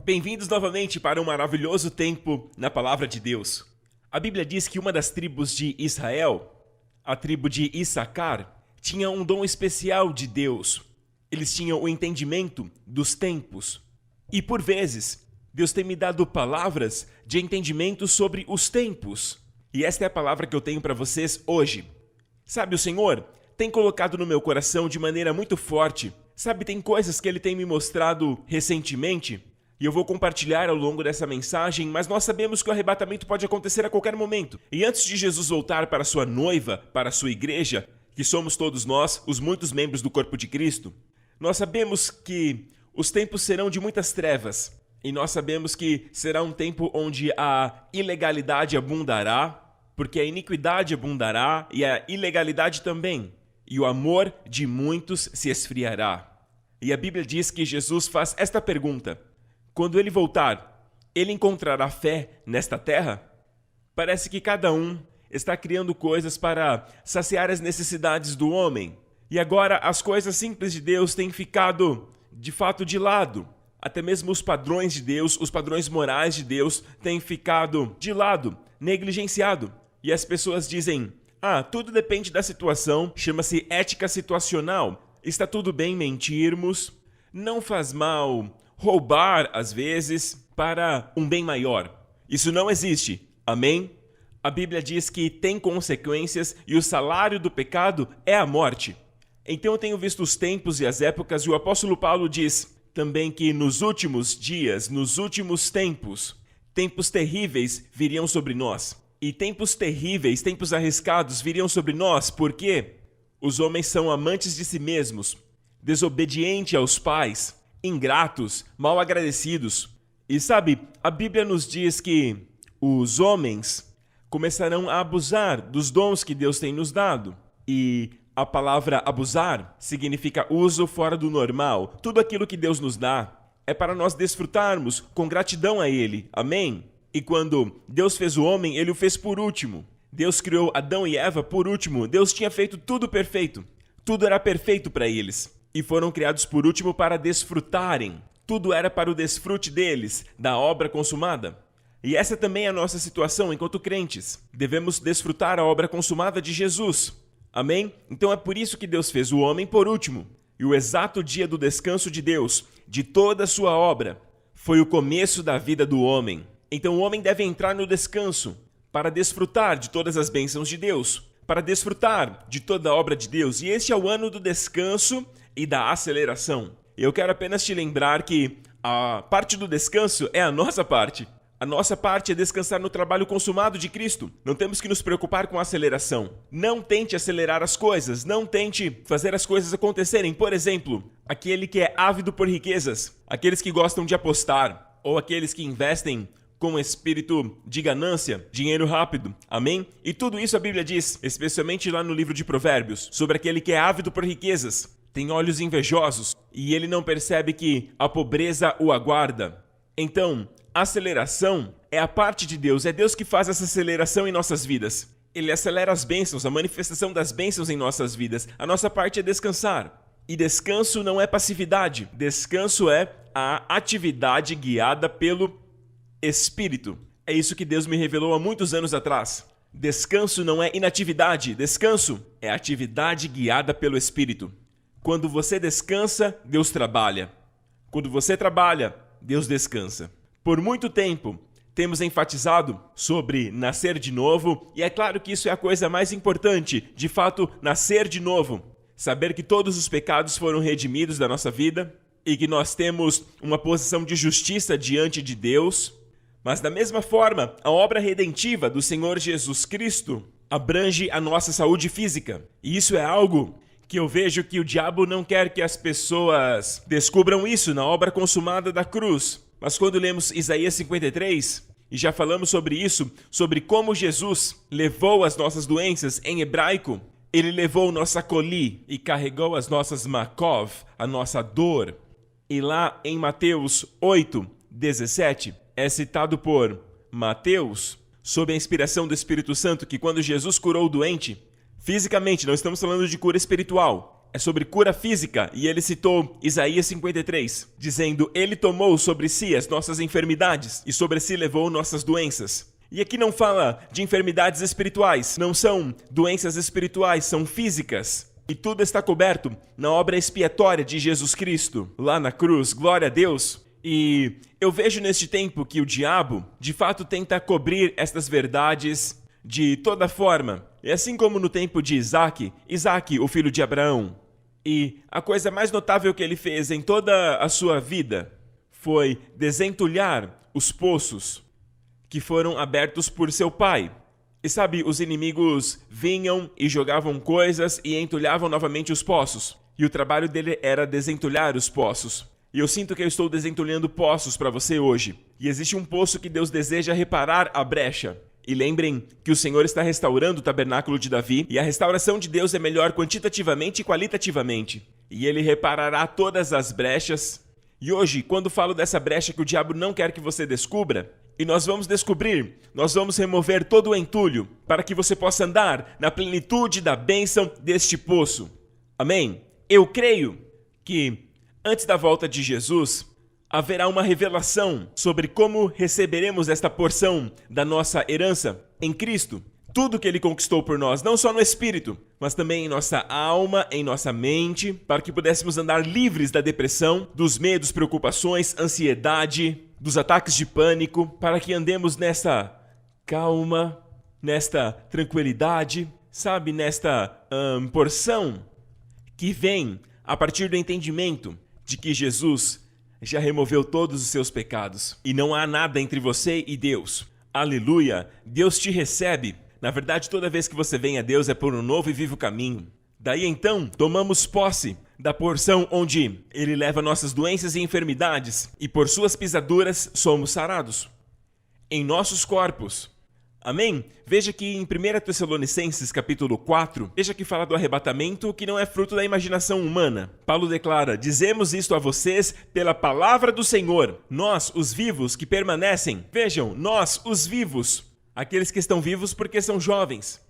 Bem-vindos novamente para um maravilhoso tempo na Palavra de Deus. A Bíblia diz que uma das tribos de Israel, a tribo de Issacar, tinha um dom especial de Deus. Eles tinham o entendimento dos tempos. E por vezes, Deus tem me dado palavras de entendimento sobre os tempos. E esta é a palavra que eu tenho para vocês hoje. Sabe, o Senhor tem colocado no meu coração de maneira muito forte. Sabe, tem coisas que Ele tem me mostrado recentemente. E eu vou compartilhar ao longo dessa mensagem, mas nós sabemos que o arrebatamento pode acontecer a qualquer momento. E antes de Jesus voltar para sua noiva, para a sua igreja, que somos todos nós, os muitos membros do corpo de Cristo, nós sabemos que os tempos serão de muitas trevas. E nós sabemos que será um tempo onde a ilegalidade abundará, porque a iniquidade abundará e a ilegalidade também. E o amor de muitos se esfriará. E a Bíblia diz que Jesus faz esta pergunta: quando Ele voltar, Ele encontrará fé nesta terra? Parece que cada um está criando coisas para saciar as necessidades do homem. E agora as coisas simples de Deus têm ficado, de fato, de lado. Até mesmo os padrões de Deus, os padrões morais de Deus têm ficado de lado, negligenciado. E as pessoas dizem: tudo depende da situação, chama-se ética situacional. Está tudo bem mentirmos, não faz mal roubar, às vezes, para um bem maior. Isso não existe. Amém? A Bíblia diz que tem consequências e o salário do pecado é a morte. Então eu tenho visto os tempos e as épocas, e o apóstolo Paulo diz também que nos últimos dias, nos últimos tempos, tempos terríveis viriam sobre nós. E tempos terríveis, tempos arriscados viriam sobre nós porque os homens são amantes de si mesmos, desobedientes aos pais, ingratos, mal agradecidos. E sabe, a Bíblia nos diz que os homens começarão a abusar dos dons que Deus tem nos dado. E a palavra abusar significa uso fora do normal. Tudo aquilo que Deus nos dá é para nós desfrutarmos com gratidão a Ele. Amém? E quando Deus fez o homem, Ele o fez por último. Deus criou Adão e Eva por último. Deus tinha feito tudo perfeito. Tudo era perfeito para eles. E foram criados por último para desfrutarem. Tudo era para o desfrute deles, da obra consumada. E essa também é a nossa situação enquanto crentes. Devemos desfrutar a obra consumada de Jesus. Amém? Então é por isso que Deus fez o homem por último. E o exato dia do descanso de Deus, de toda a sua obra, foi o começo da vida do homem. Então o homem deve entrar no descanso para desfrutar de todas as bênçãos de Deus, para desfrutar de toda a obra de Deus. E este é o ano do descanso e da aceleração. Eu quero apenas te lembrar que a parte do descanso é a nossa parte. A nossa parte é descansar no trabalho consumado de Cristo. Não temos que nos preocupar com a aceleração. Não tente acelerar as coisas. Não tente fazer as coisas acontecerem. Por exemplo, aquele que é ávido por riquezas, aqueles que gostam de apostar, ou aqueles que investem com espírito de ganância, dinheiro rápido. Amém? E tudo isso a Bíblia diz, especialmente lá no livro de Provérbios, sobre aquele que é ávido por riquezas. Tem olhos invejosos e ele não percebe que a pobreza o aguarda. Então, a aceleração é a parte de Deus. É Deus que faz essa aceleração em nossas vidas. Ele acelera as bênçãos, a manifestação das bênçãos em nossas vidas. A nossa parte é descansar. E descanso não é passividade. Descanso é a atividade guiada pelo Espírito. É isso que Deus me revelou há muitos anos atrás. Descanso não é inatividade. Descanso é atividade guiada pelo Espírito. Quando você descansa, Deus trabalha. Quando você trabalha, Deus descansa. Por muito tempo, temos enfatizado sobre nascer de novo, e é claro que isso é a coisa mais importante, de fato, nascer de novo. Saber que todos os pecados foram redimidos da nossa vida e que nós temos uma posição de justiça diante de Deus. Mas da mesma forma, a obra redentiva do Senhor Jesus Cristo abrange a nossa saúde física. E isso é algo que eu vejo que o diabo não quer que as pessoas descubram isso na obra consumada da cruz. Mas quando lemos Isaías 53, e já falamos sobre isso, sobre como Jesus levou as nossas doenças em hebraico, ele levou nossa coli e carregou as nossas makov, a nossa dor. E lá em Mateus 8:17, é citado por Mateus, sob a inspiração do Espírito Santo, que quando Jesus curou o doente, fisicamente, não estamos falando de cura espiritual, é sobre cura física, e ele citou Isaías 53, dizendo: Ele tomou sobre si as nossas enfermidades e sobre si levou nossas doenças. E aqui não fala de enfermidades espirituais, não são doenças espirituais, são físicas. E tudo está coberto na obra expiatória de Jesus Cristo, lá na cruz, glória a Deus. E eu vejo neste tempo que o diabo, de fato, tenta cobrir estas verdades de toda forma. É assim como no tempo de Isaac, o filho de Abraão. E a coisa mais notável que ele fez em toda a sua vida foi desentulhar os poços que foram abertos por seu pai. E sabe, os inimigos vinham e jogavam coisas e entulhavam novamente os poços. E o trabalho dele era desentulhar os poços. E eu sinto que eu estou desentulhando poços para você hoje. E existe um poço que Deus deseja reparar a brecha. E lembrem que o Senhor está restaurando o tabernáculo de Davi, e a restauração de Deus é melhor quantitativamente e qualitativamente. E ele reparará todas as brechas. E hoje, quando falo dessa brecha que o diabo não quer que você descubra, e nós vamos descobrir, nós vamos remover todo o entulho, para que você possa andar na plenitude da bênção deste poço. Amém? Eu creio que, antes da volta de Jesus, haverá uma revelação sobre como receberemos esta porção da nossa herança em Cristo. Tudo que Ele conquistou por nós, não só no Espírito, mas também em nossa alma, em nossa mente, para que pudéssemos andar livres da depressão, dos medos, preocupações, ansiedade, dos ataques de pânico, para que andemos nesta calma, nesta tranquilidade, sabe, nesta porção que vem a partir do entendimento de que Jesus já removeu todos os seus pecados. E não há nada entre você e Deus. Aleluia! Deus te recebe. Na verdade, toda vez que você vem a Deus é por um novo e vivo caminho. Daí então, tomamos posse da porção onde Ele leva nossas doenças e enfermidades, e por suas pisaduras somos sarados. Em nossos corpos. Amém? Veja que em 1 Tessalonicenses capítulo 4, veja que fala do arrebatamento que não é fruto da imaginação humana. Paulo declara: dizemos isto a vocês pela palavra do Senhor. Nós, os vivos que permanecem. Vejam, nós, os vivos. Aqueles que estão vivos porque são jovens.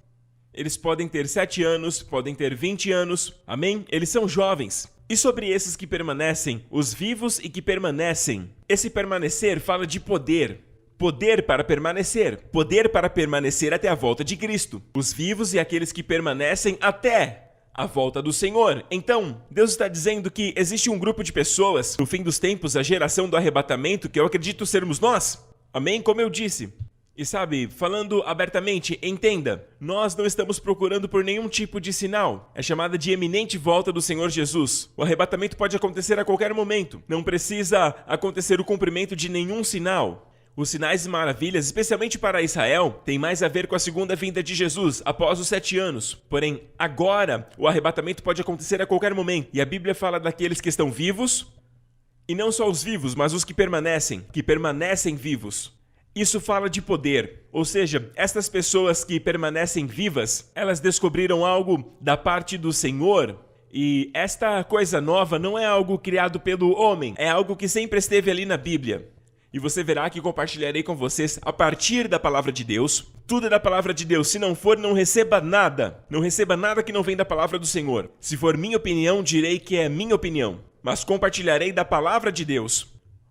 Eles podem ter 7 anos, podem ter 20 anos. Amém? Eles são jovens. E sobre esses que permanecem, os vivos e que permanecem. Esse permanecer fala de poder. Poder para permanecer até a volta de Cristo. Os vivos e aqueles que permanecem até a volta do Senhor. Então, Deus está dizendo que existe um grupo de pessoas, no fim dos tempos, a geração do arrebatamento, que eu acredito sermos nós. Amém? Como eu disse. E sabe, falando abertamente, entenda, nós não estamos procurando por nenhum tipo de sinal. É chamada de iminente volta do Senhor Jesus. O arrebatamento pode acontecer a qualquer momento. Não precisa acontecer o cumprimento de nenhum sinal. Os sinais e maravilhas, especialmente para Israel, têm mais a ver com a segunda vinda de Jesus, após os 7 anos. Porém, agora, o arrebatamento pode acontecer a qualquer momento. E a Bíblia fala daqueles que estão vivos, e não só os vivos, mas os que permanecem vivos. Isso fala de poder, ou seja, estas pessoas que permanecem vivas, elas descobriram algo da parte do Senhor. E esta coisa nova não é algo criado pelo homem, é algo que sempre esteve ali na Bíblia. E você verá que compartilharei com vocês a partir da palavra de Deus. Tudo é da palavra de Deus. Se não for, não receba nada. Não receba nada que não vem da palavra do Senhor. Se for minha opinião, direi que é minha opinião. Mas compartilharei da palavra de Deus.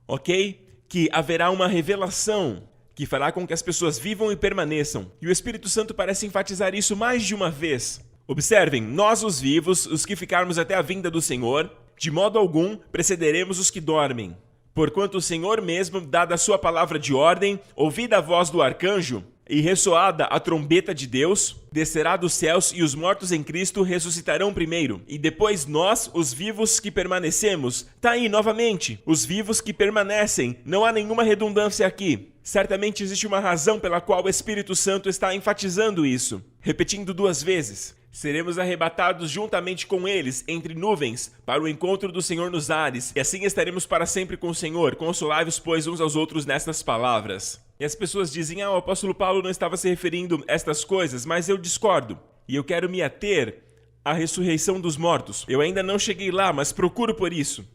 Ok? Que haverá uma revelação que fará com que as pessoas vivam e permaneçam. E o Espírito Santo parece enfatizar isso mais de uma vez. Observem, nós os vivos, os que ficarmos até a vinda do Senhor, de modo algum precederemos os que dormem. Porquanto o Senhor mesmo, dada a sua palavra de ordem, ouvida a voz do arcanjo e ressoada a trombeta de Deus, descerá dos céus e os mortos em Cristo ressuscitarão primeiro. E depois nós, os vivos que permanecemos. Tá aí novamente, os vivos que permanecem. Não há nenhuma redundância aqui. Certamente existe uma razão pela qual o Espírito Santo está enfatizando isso. Repetindo 2 vezes. Seremos arrebatados juntamente com eles, entre nuvens, para o encontro do Senhor nos ares, e assim estaremos para sempre com o Senhor. Consolai-vos, pois, uns aos outros nestas palavras. E as pessoas dizem, o apóstolo Paulo não estava se referindo a estas coisas, mas eu discordo. E eu quero me ater à ressurreição dos mortos. Eu ainda não cheguei lá, mas procuro por isso.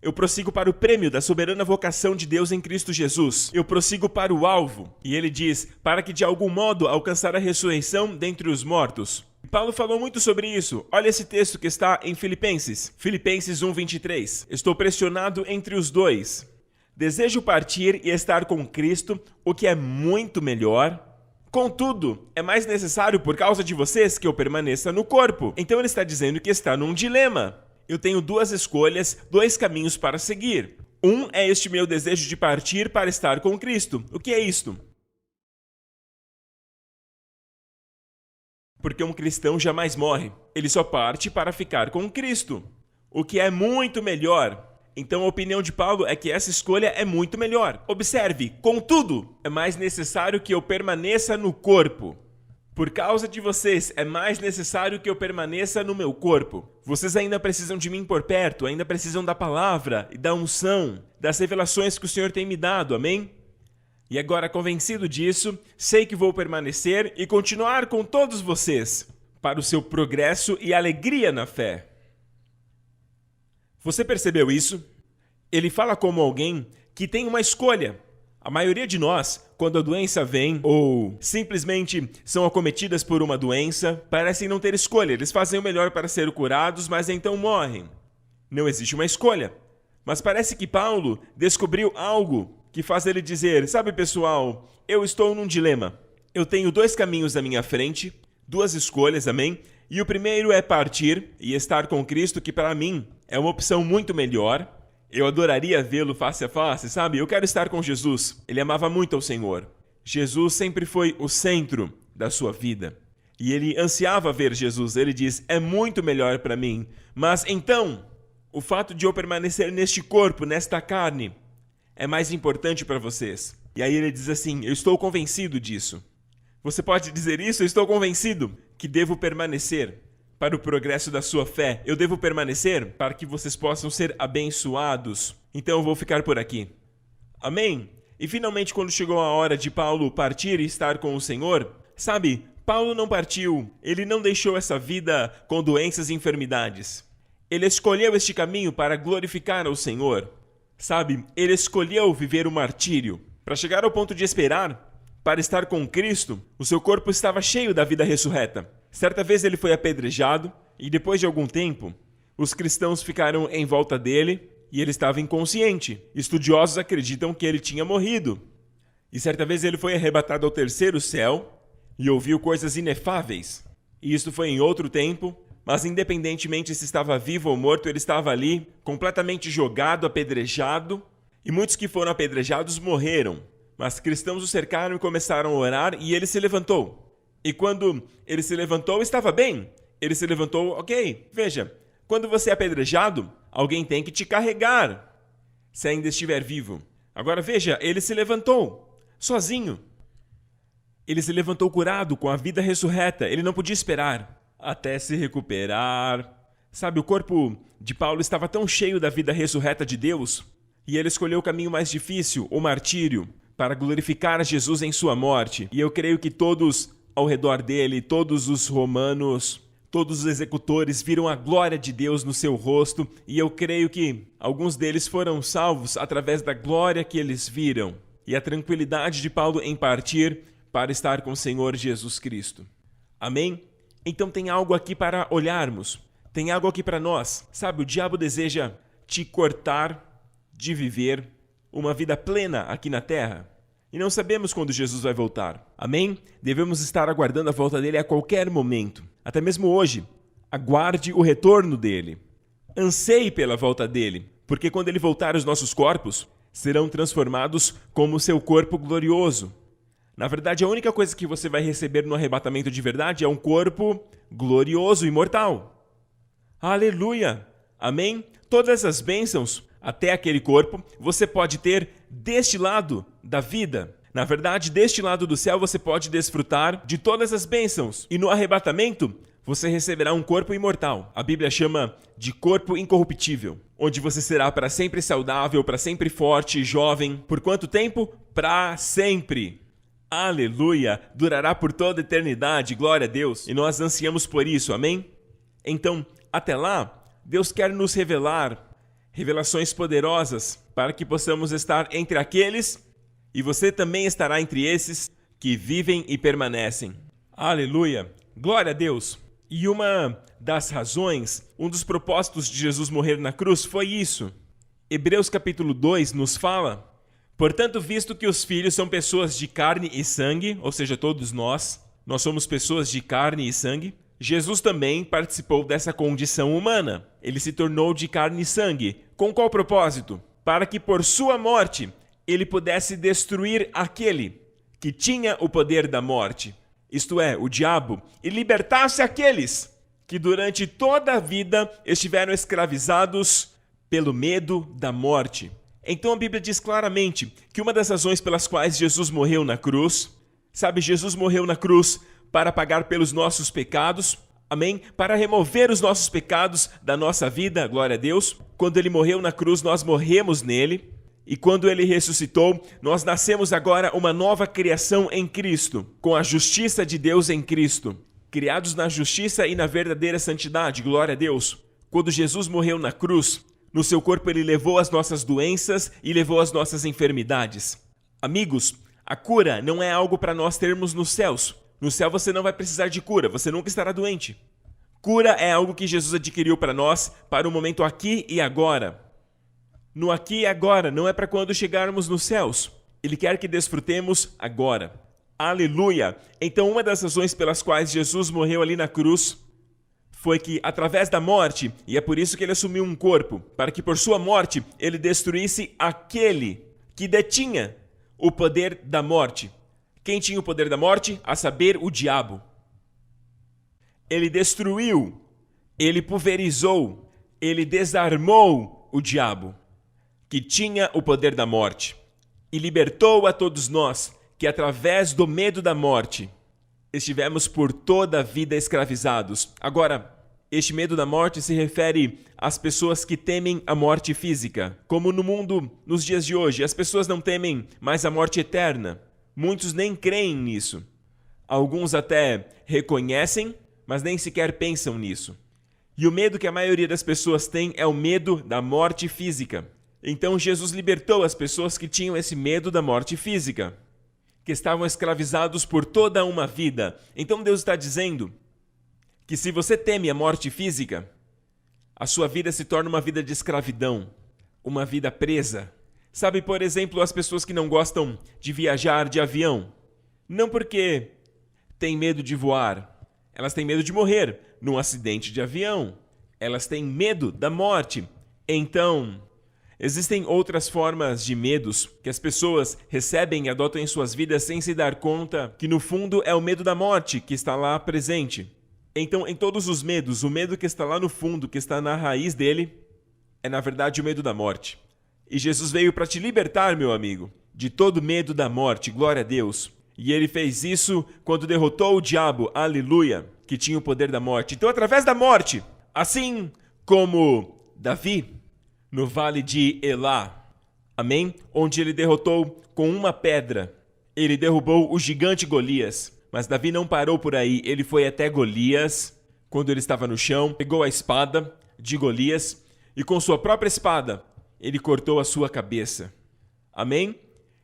Eu prossigo para o prêmio da soberana vocação de Deus em Cristo Jesus. Eu prossigo para o alvo. E ele diz, para que de algum modo alcançar a ressurreição dentre os mortos. Paulo falou muito sobre isso. Olha esse texto que está em Filipenses. Filipenses 1:23. Estou pressionado entre os dois. Desejo partir e estar com Cristo, o que é muito melhor. Contudo, é mais necessário por causa de vocês que eu permaneça no corpo. Então ele está dizendo que está num dilema. Eu tenho duas escolhas, dois caminhos para seguir. Um é este meu desejo de partir para estar com Cristo. O que é isto? Porque um cristão jamais morre. Ele só parte para ficar com Cristo, o que é muito melhor. Então a opinião de Paulo é que essa escolha é muito melhor. Observe, contudo, é mais necessário que eu permaneça no corpo. Por causa de vocês, é mais necessário que eu permaneça no meu corpo. Vocês ainda precisam de mim por perto, ainda precisam da palavra e da unção, das revelações que o Senhor tem me dado, amém? E agora, convencido disso, sei que vou permanecer e continuar com todos vocês, para o seu progresso e alegria na fé. Você percebeu isso? Ele fala como alguém que tem uma escolha. A maioria de nós, quando a doença vem ou simplesmente são acometidas por uma doença, parecem não ter escolha. Eles fazem o melhor para ser curados, mas então morrem. Não existe uma escolha. Mas parece que Paulo descobriu algo que faz ele dizer, sabe pessoal, eu estou num dilema. Eu tenho dois caminhos à minha frente, duas escolhas, amém? E o primeiro é partir e estar com Cristo, que para mim é uma opção muito melhor. Eu adoraria vê-lo face a face, sabe? Eu quero estar com Jesus. Ele amava muito ao Senhor. Jesus sempre foi o centro da sua vida. E ele ansiava ver Jesus. Ele diz, é muito melhor para mim. Mas então, o fato de eu permanecer neste corpo, nesta carne, é mais importante para vocês. E aí ele diz assim, eu estou convencido disso. Você pode dizer isso? Eu estou convencido que devo permanecer para o progresso da sua fé. Eu devo permanecer para que vocês possam ser abençoados. Então eu vou ficar por aqui. Amém? E finalmente, quando chegou a hora de Paulo partir e estar com o Senhor, sabe, Paulo não partiu. Ele não deixou essa vida com doenças e enfermidades. Ele escolheu este caminho para glorificar ao Senhor. Sabe, ele escolheu viver o martírio. Para chegar ao ponto de esperar, para estar com Cristo, o seu corpo estava cheio da vida ressurreta. Certa vez ele foi apedrejado e depois de algum tempo, os cristãos ficaram em volta dele e ele estava inconsciente. Estudiosos acreditam que ele tinha morrido. E certa vez ele foi arrebatado ao terceiro céu e ouviu coisas inefáveis. E isso foi em outro tempo, mas independentemente se estava vivo ou morto, ele estava ali, completamente jogado, apedrejado. E muitos que foram apedrejados morreram. Mas cristãos o cercaram e começaram a orar e ele se levantou. E quando ele se levantou, estava bem. Ele se levantou, ok. Veja, quando você é apedrejado, alguém tem que te carregar, se ainda estiver vivo. Agora veja, ele se levantou, sozinho. Ele se levantou curado, com a vida ressurreta. Ele não podia esperar até se recuperar. Sabe, o corpo de Paulo estava tão cheio da vida ressurreta de Deus, e ele escolheu o caminho mais difícil, o martírio, para glorificar a Jesus em sua morte. E eu creio que todos ao redor dele, todos os romanos, todos os executores viram a glória de Deus no seu rosto, e eu creio que alguns deles foram salvos através da glória que eles viram e a tranquilidade de Paulo em partir para estar com o Senhor Jesus Cristo. Amém? Então tem algo aqui para olharmos, tem algo aqui para nós. Sabe, o diabo deseja te cortar de viver uma vida plena aqui na terra. E não sabemos quando Jesus vai voltar. Amém? Devemos estar aguardando a volta dele a qualquer momento. Até mesmo hoje. Aguarde o retorno dele. Anseie pela volta dele. Porque quando ele voltar, os nossos corpos serão transformados como o seu corpo glorioso. Na verdade, a única coisa que você vai receber no arrebatamento de verdade é um corpo glorioso, imortal. Aleluia! Amém? Todas as bênçãos até aquele corpo, você pode ter deste lado da vida. Na verdade, deste lado do céu, você pode desfrutar de todas as bênçãos. E no arrebatamento, você receberá um corpo imortal. A Bíblia chama de corpo incorruptível, onde você será para sempre saudável, para sempre forte, jovem. Por quanto tempo? Para sempre. Aleluia! Durará por toda a eternidade, glória a Deus. E nós ansiamos por isso, amém? Então, até lá, Deus quer nos revelar revelações poderosas para que possamos estar entre aqueles, e você também estará entre esses, que vivem e permanecem. Aleluia! Glória a Deus! E uma das razões, um dos propósitos de Jesus morrer na cruz foi isso. Hebreus capítulo 2 nos fala: portanto, visto que os filhos são pessoas de carne e sangue, ou seja, todos nós somos pessoas de carne e sangue, Jesus também participou dessa condição humana. Ele se tornou de carne e sangue. Com qual propósito? Para que por sua morte ele pudesse destruir aquele que tinha o poder da morte, isto é, o diabo, e libertasse aqueles que durante toda a vida estiveram escravizados pelo medo da morte. Então a Bíblia diz claramente que uma das razões pelas quais Jesus morreu na cruz, Jesus morreu na cruz para pagar pelos nossos pecados, amém? Para remover os nossos pecados da nossa vida, glória a Deus. Quando ele morreu na cruz, nós morremos nele. E quando ele ressuscitou, nós nascemos agora uma nova criação em Cristo, com a justiça de Deus em Cristo. Criados na justiça e na verdadeira santidade, glória a Deus. Quando Jesus morreu na cruz, no seu corpo ele levou as nossas doenças e levou as nossas enfermidades. Amigos, a cura não é algo para nós termos nos céus. No céu você não vai precisar de cura, você nunca estará doente. Cura é algo que Jesus adquiriu para nós, para o momento aqui e agora. No aqui e agora, não é para quando chegarmos nos céus. Ele quer que desfrutemos agora. Aleluia! Então, uma das razões pelas quais Jesus morreu ali na cruz foi que, através da morte, e é por isso que ele assumiu um corpo, para que por sua morte ele destruísse aquele que detinha o poder da morte. Quem tinha o poder da morte? A saber, o diabo. Ele destruiu, ele pulverizou, ele desarmou o diabo, que tinha o poder da morte, e libertou a todos nós, que através do medo da morte, estivemos por toda a vida escravizados. Agora, este medo da morte se refere às pessoas que temem a morte física. Como no mundo, nos dias de hoje, as pessoas não temem mais a morte eterna. Muitos nem creem nisso. Alguns até reconhecem, mas nem sequer pensam nisso. E o medo que a maioria das pessoas tem é o medo da morte física. Então Jesus libertou as pessoas que tinham esse medo da morte física, que estavam escravizados por toda uma vida. Então Deus está dizendo que se você teme a morte física, a sua vida se torna uma vida de escravidão, uma vida presa. Sabe, por exemplo, as pessoas que não gostam de viajar de avião, não porque têm medo de voar, elas têm medo de morrer num acidente de avião, elas têm medo da morte. Então, existem outras formas de medos que as pessoas recebem e adotam em suas vidas sem se dar conta que, no fundo, é o medo da morte que está lá presente. Então, em todos os medos, o medo que está lá no fundo, que está na raiz dele, é, na verdade, o medo da morte. E Jesus veio para te libertar, meu amigo, de todo medo da morte, glória a Deus. E ele fez isso quando derrotou o diabo, aleluia, que tinha o poder da morte. Então, através da morte, assim como Davi, no vale de Elá, amém? Onde ele derrotou com uma pedra. Ele derrubou o gigante Golias. Mas Davi não parou por aí. Ele foi até Golias, quando ele estava no chão, pegou a espada de Golias e com sua própria espada, ele cortou a sua cabeça. Amém?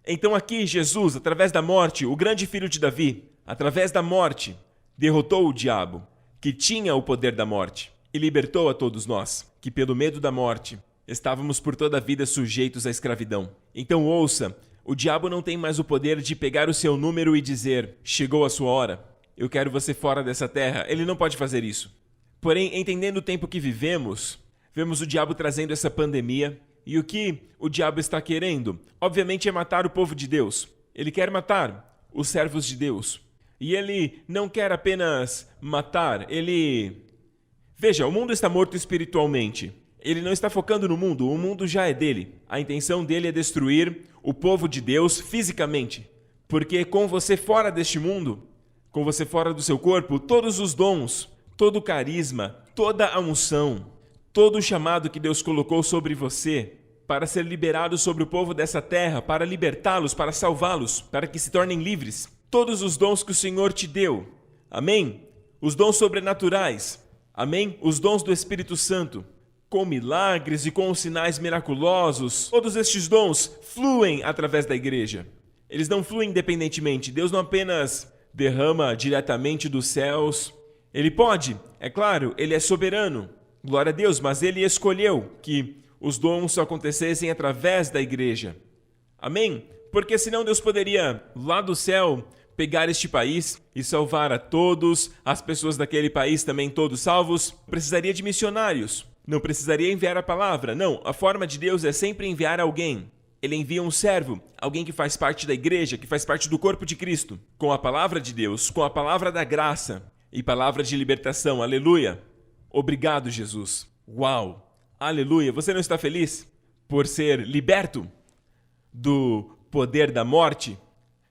Então aqui Jesus, através da morte, o grande filho de Davi, através da morte, derrotou o diabo, que tinha o poder da morte, e libertou a todos nós, que pelo medo da morte, estávamos por toda a vida sujeitos à escravidão. Então ouça, o diabo não tem mais o poder de pegar o seu número e dizer: chegou a sua hora, eu quero você fora dessa terra. Ele não pode fazer isso. Porém, entendendo o tempo que vivemos, vemos o diabo trazendo essa pandemia. E o que o diabo está querendo? Obviamente é matar o povo de Deus. Ele quer matar os servos de Deus. E ele não quer apenas matar, Veja, o mundo está morto espiritualmente. Ele não está focando no mundo, o mundo já é dele. A intenção dele é destruir o povo de Deus fisicamente. Porque com você fora deste mundo, com você fora do seu corpo, todos os dons, todo o carisma, toda a unção, todo o chamado que Deus colocou sobre você para ser liberado sobre o povo dessa terra, para libertá-los, para salvá-los, para que se tornem livres. Todos os dons que o Senhor te deu. Amém? Os dons sobrenaturais. Amém? Os dons do Espírito Santo. Com milagres e com sinais miraculosos, todos estes dons fluem através da igreja. Eles não fluem independentemente. Deus não apenas derrama diretamente dos céus, Ele pode, é claro, ele é soberano, glória a Deus, mas ele escolheu que os dons acontecessem através da igreja. Amém? Porque senão Deus poderia, lá do céu, pegar este país e salvar a todos, as pessoas daquele país também todos salvos. Precisaria de missionários, não precisaria enviar a palavra. Não, a forma de Deus é sempre enviar alguém. Ele envia um servo, alguém que faz parte da igreja, que faz parte do corpo de Cristo, com a palavra de Deus, com a palavra da graça e palavra de libertação. Aleluia! Obrigado, Jesus. Uau! Aleluia! Você não está feliz por ser liberto do poder da morte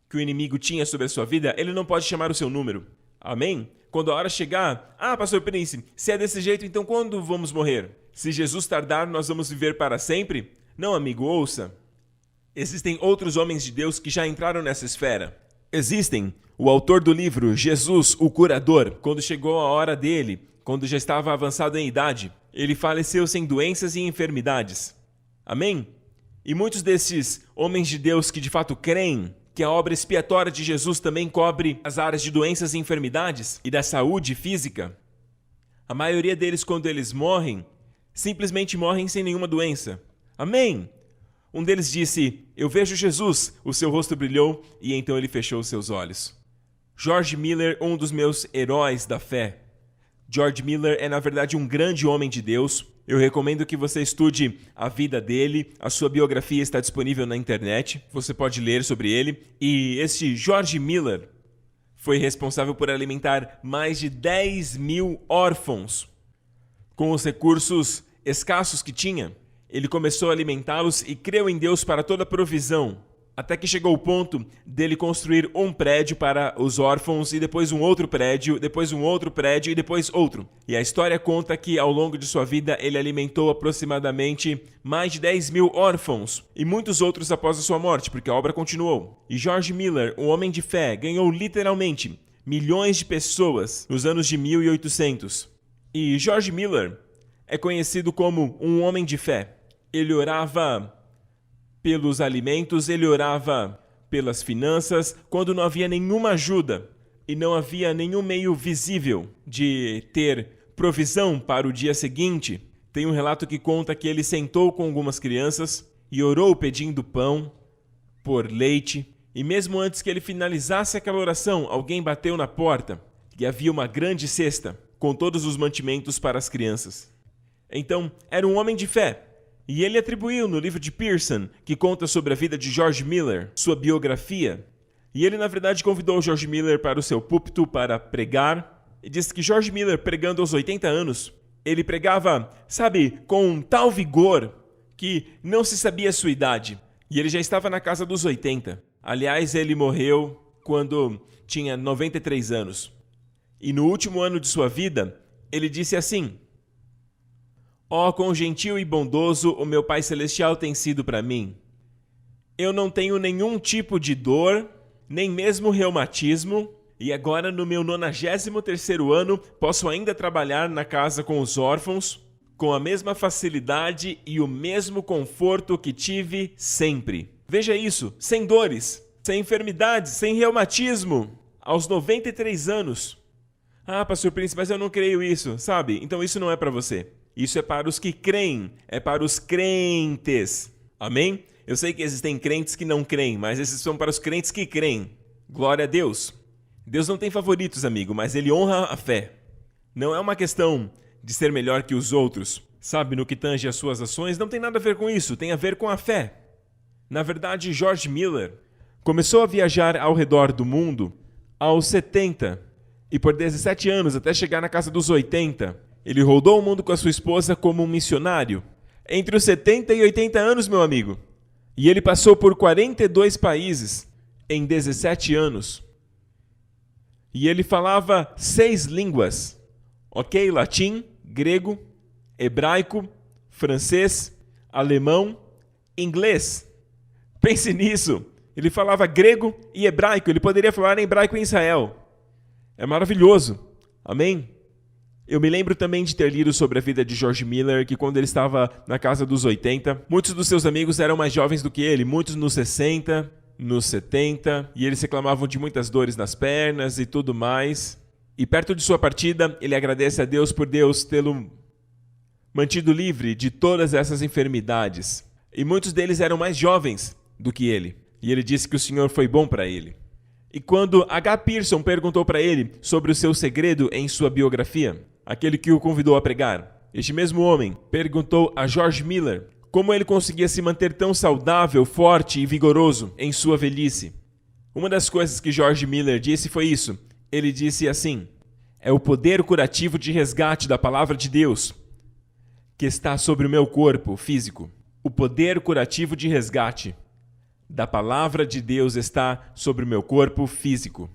que o inimigo tinha sobre a sua vida? Ele não pode chamar o seu número. Amém? Quando a hora chegar, pastor Prince, se é desse jeito, então quando vamos morrer? Se Jesus tardar, nós vamos viver para sempre? Não, amigo, ouça. Existem outros homens de Deus que já entraram nessa esfera. Existem o autor do livro, Jesus, o curador. Quando chegou a hora dele, quando já estava avançado em idade, ele faleceu sem doenças e enfermidades. Amém? E muitos desses homens de Deus que de fato creem que a obra expiatória de Jesus também cobre as áreas de doenças e enfermidades e da saúde física, a maioria deles, quando eles morrem, simplesmente morrem sem nenhuma doença. Amém? Um deles disse, eu vejo Jesus, o seu rosto brilhou e então ele fechou os seus olhos. George Miller, um dos meus heróis da fé. George Miller é na verdade um grande homem de Deus. Eu recomendo que você estude a vida dele, a sua biografia está disponível na internet, você pode ler sobre ele. E este George Miller foi responsável por alimentar mais de 10.000 órfãos com os recursos escassos que tinha. Ele começou a alimentá-los e creu em Deus para toda provisão, até que chegou o ponto dele construir um prédio para os órfãos e depois um outro prédio, depois um outro prédio e depois outro. E a história conta que ao longo de sua vida ele alimentou aproximadamente mais de 10.000 órfãos e muitos outros após a sua morte, porque a obra continuou. E George Miller, um homem de fé, ganhou literalmente milhões de pessoas nos anos de 1800. E George Miller é conhecido como um homem de fé. Ele orava pelos alimentos, ele orava pelas finanças, quando não havia nenhuma ajuda e não havia nenhum meio visível de ter provisão para o dia seguinte. Tem um relato que conta que ele sentou com algumas crianças e orou pedindo pão, por leite, e mesmo antes que ele finalizasse aquela oração, alguém bateu na porta e havia uma grande cesta com todos os mantimentos para as crianças. Então, era um homem de fé. E ele atribuiu no livro de Pearson, que conta sobre a vida de George Miller, sua biografia. E ele, na verdade, convidou George Miller para o seu púlpito para pregar. E disse que George Miller, pregando aos 80 anos, ele pregava, com tal vigor que não se sabia a sua idade. E ele já estava na casa dos 80. Aliás, ele morreu quando tinha 93 anos. E no último ano de sua vida, ele disse assim: ó, quão gentil e bondoso o meu Pai Celestial tem sido para mim. Eu não tenho nenhum tipo de dor, nem mesmo reumatismo, e agora no meu 93º ano posso ainda trabalhar na casa com os órfãos, com a mesma facilidade e o mesmo conforto que tive sempre. Veja isso, sem dores, sem enfermidades, sem reumatismo, aos 93 anos. Pastor Prince, mas eu não creio isso, Então isso não é para você. Isso é para os que creem, é para os crentes. Amém? Eu sei que existem crentes que não creem, mas esses são para os crentes que creem. Glória a Deus. Deus não tem favoritos, amigo, mas Ele honra a fé. Não é uma questão de ser melhor que os outros. No que tange as suas ações, não tem nada a ver com isso, tem a ver com a fé. Na verdade, George Miller começou a viajar ao redor do mundo aos 70 e por 17 anos, até chegar na casa dos 80, ele rodou o mundo com a sua esposa como um missionário. Entre os 70 e 80 anos, meu amigo. E ele passou por 42 países em 17 anos. E ele falava 6 línguas. Ok? Latim, grego, hebraico, francês, alemão, inglês. Pense nisso. Ele falava grego e hebraico. Ele poderia falar em hebraico em Israel. É maravilhoso. Amém? Eu me lembro também de ter lido sobre a vida de George Miller, que quando ele estava na casa dos 80, muitos dos seus amigos eram mais jovens do que ele, muitos nos 60, nos 70, e eles reclamavam de muitas dores nas pernas e tudo mais. E perto de sua partida, ele agradece a Deus por Deus tê-lo mantido livre de todas essas enfermidades. E muitos deles eram mais jovens do que ele. E ele disse que o Senhor foi bom para ele. E quando H. Pearson perguntou para ele sobre o seu segredo em sua biografia, aquele que o convidou a pregar, este mesmo homem perguntou a George Miller como ele conseguia se manter tão saudável, forte e vigoroso em sua velhice. Uma das coisas que George Miller disse foi isso. Ele disse assim: é o poder curativo de resgate da palavra de Deus que está sobre o meu corpo físico. O poder curativo de resgate da palavra de Deus está sobre o meu corpo físico.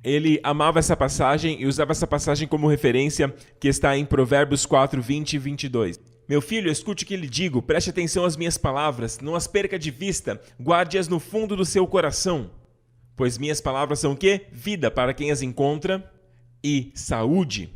Ele amava essa passagem e usava essa passagem como referência, que está em Provérbios 4, 20 e 22. Meu filho, escute o que lhe digo, preste atenção às minhas palavras, não as perca de vista, guarde-as no fundo do seu coração. Pois minhas palavras são o quê? Vida para quem as encontra e saúde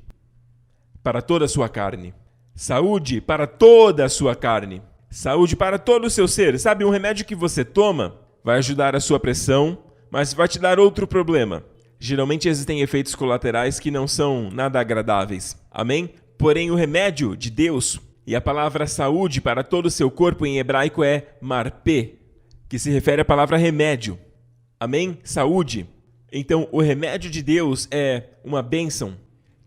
para toda a sua carne. Saúde para toda a sua carne. Saúde para todo o seu ser. Sabe, um remédio que você toma vai ajudar a sua pressão, mas vai te dar outro problema. Geralmente existem efeitos colaterais que não são nada agradáveis. Amém? Porém, o remédio de Deus e a palavra saúde para todo o seu corpo em hebraico é marpê, que se refere à palavra remédio. Amém? Saúde. Então, o remédio de Deus é uma bênção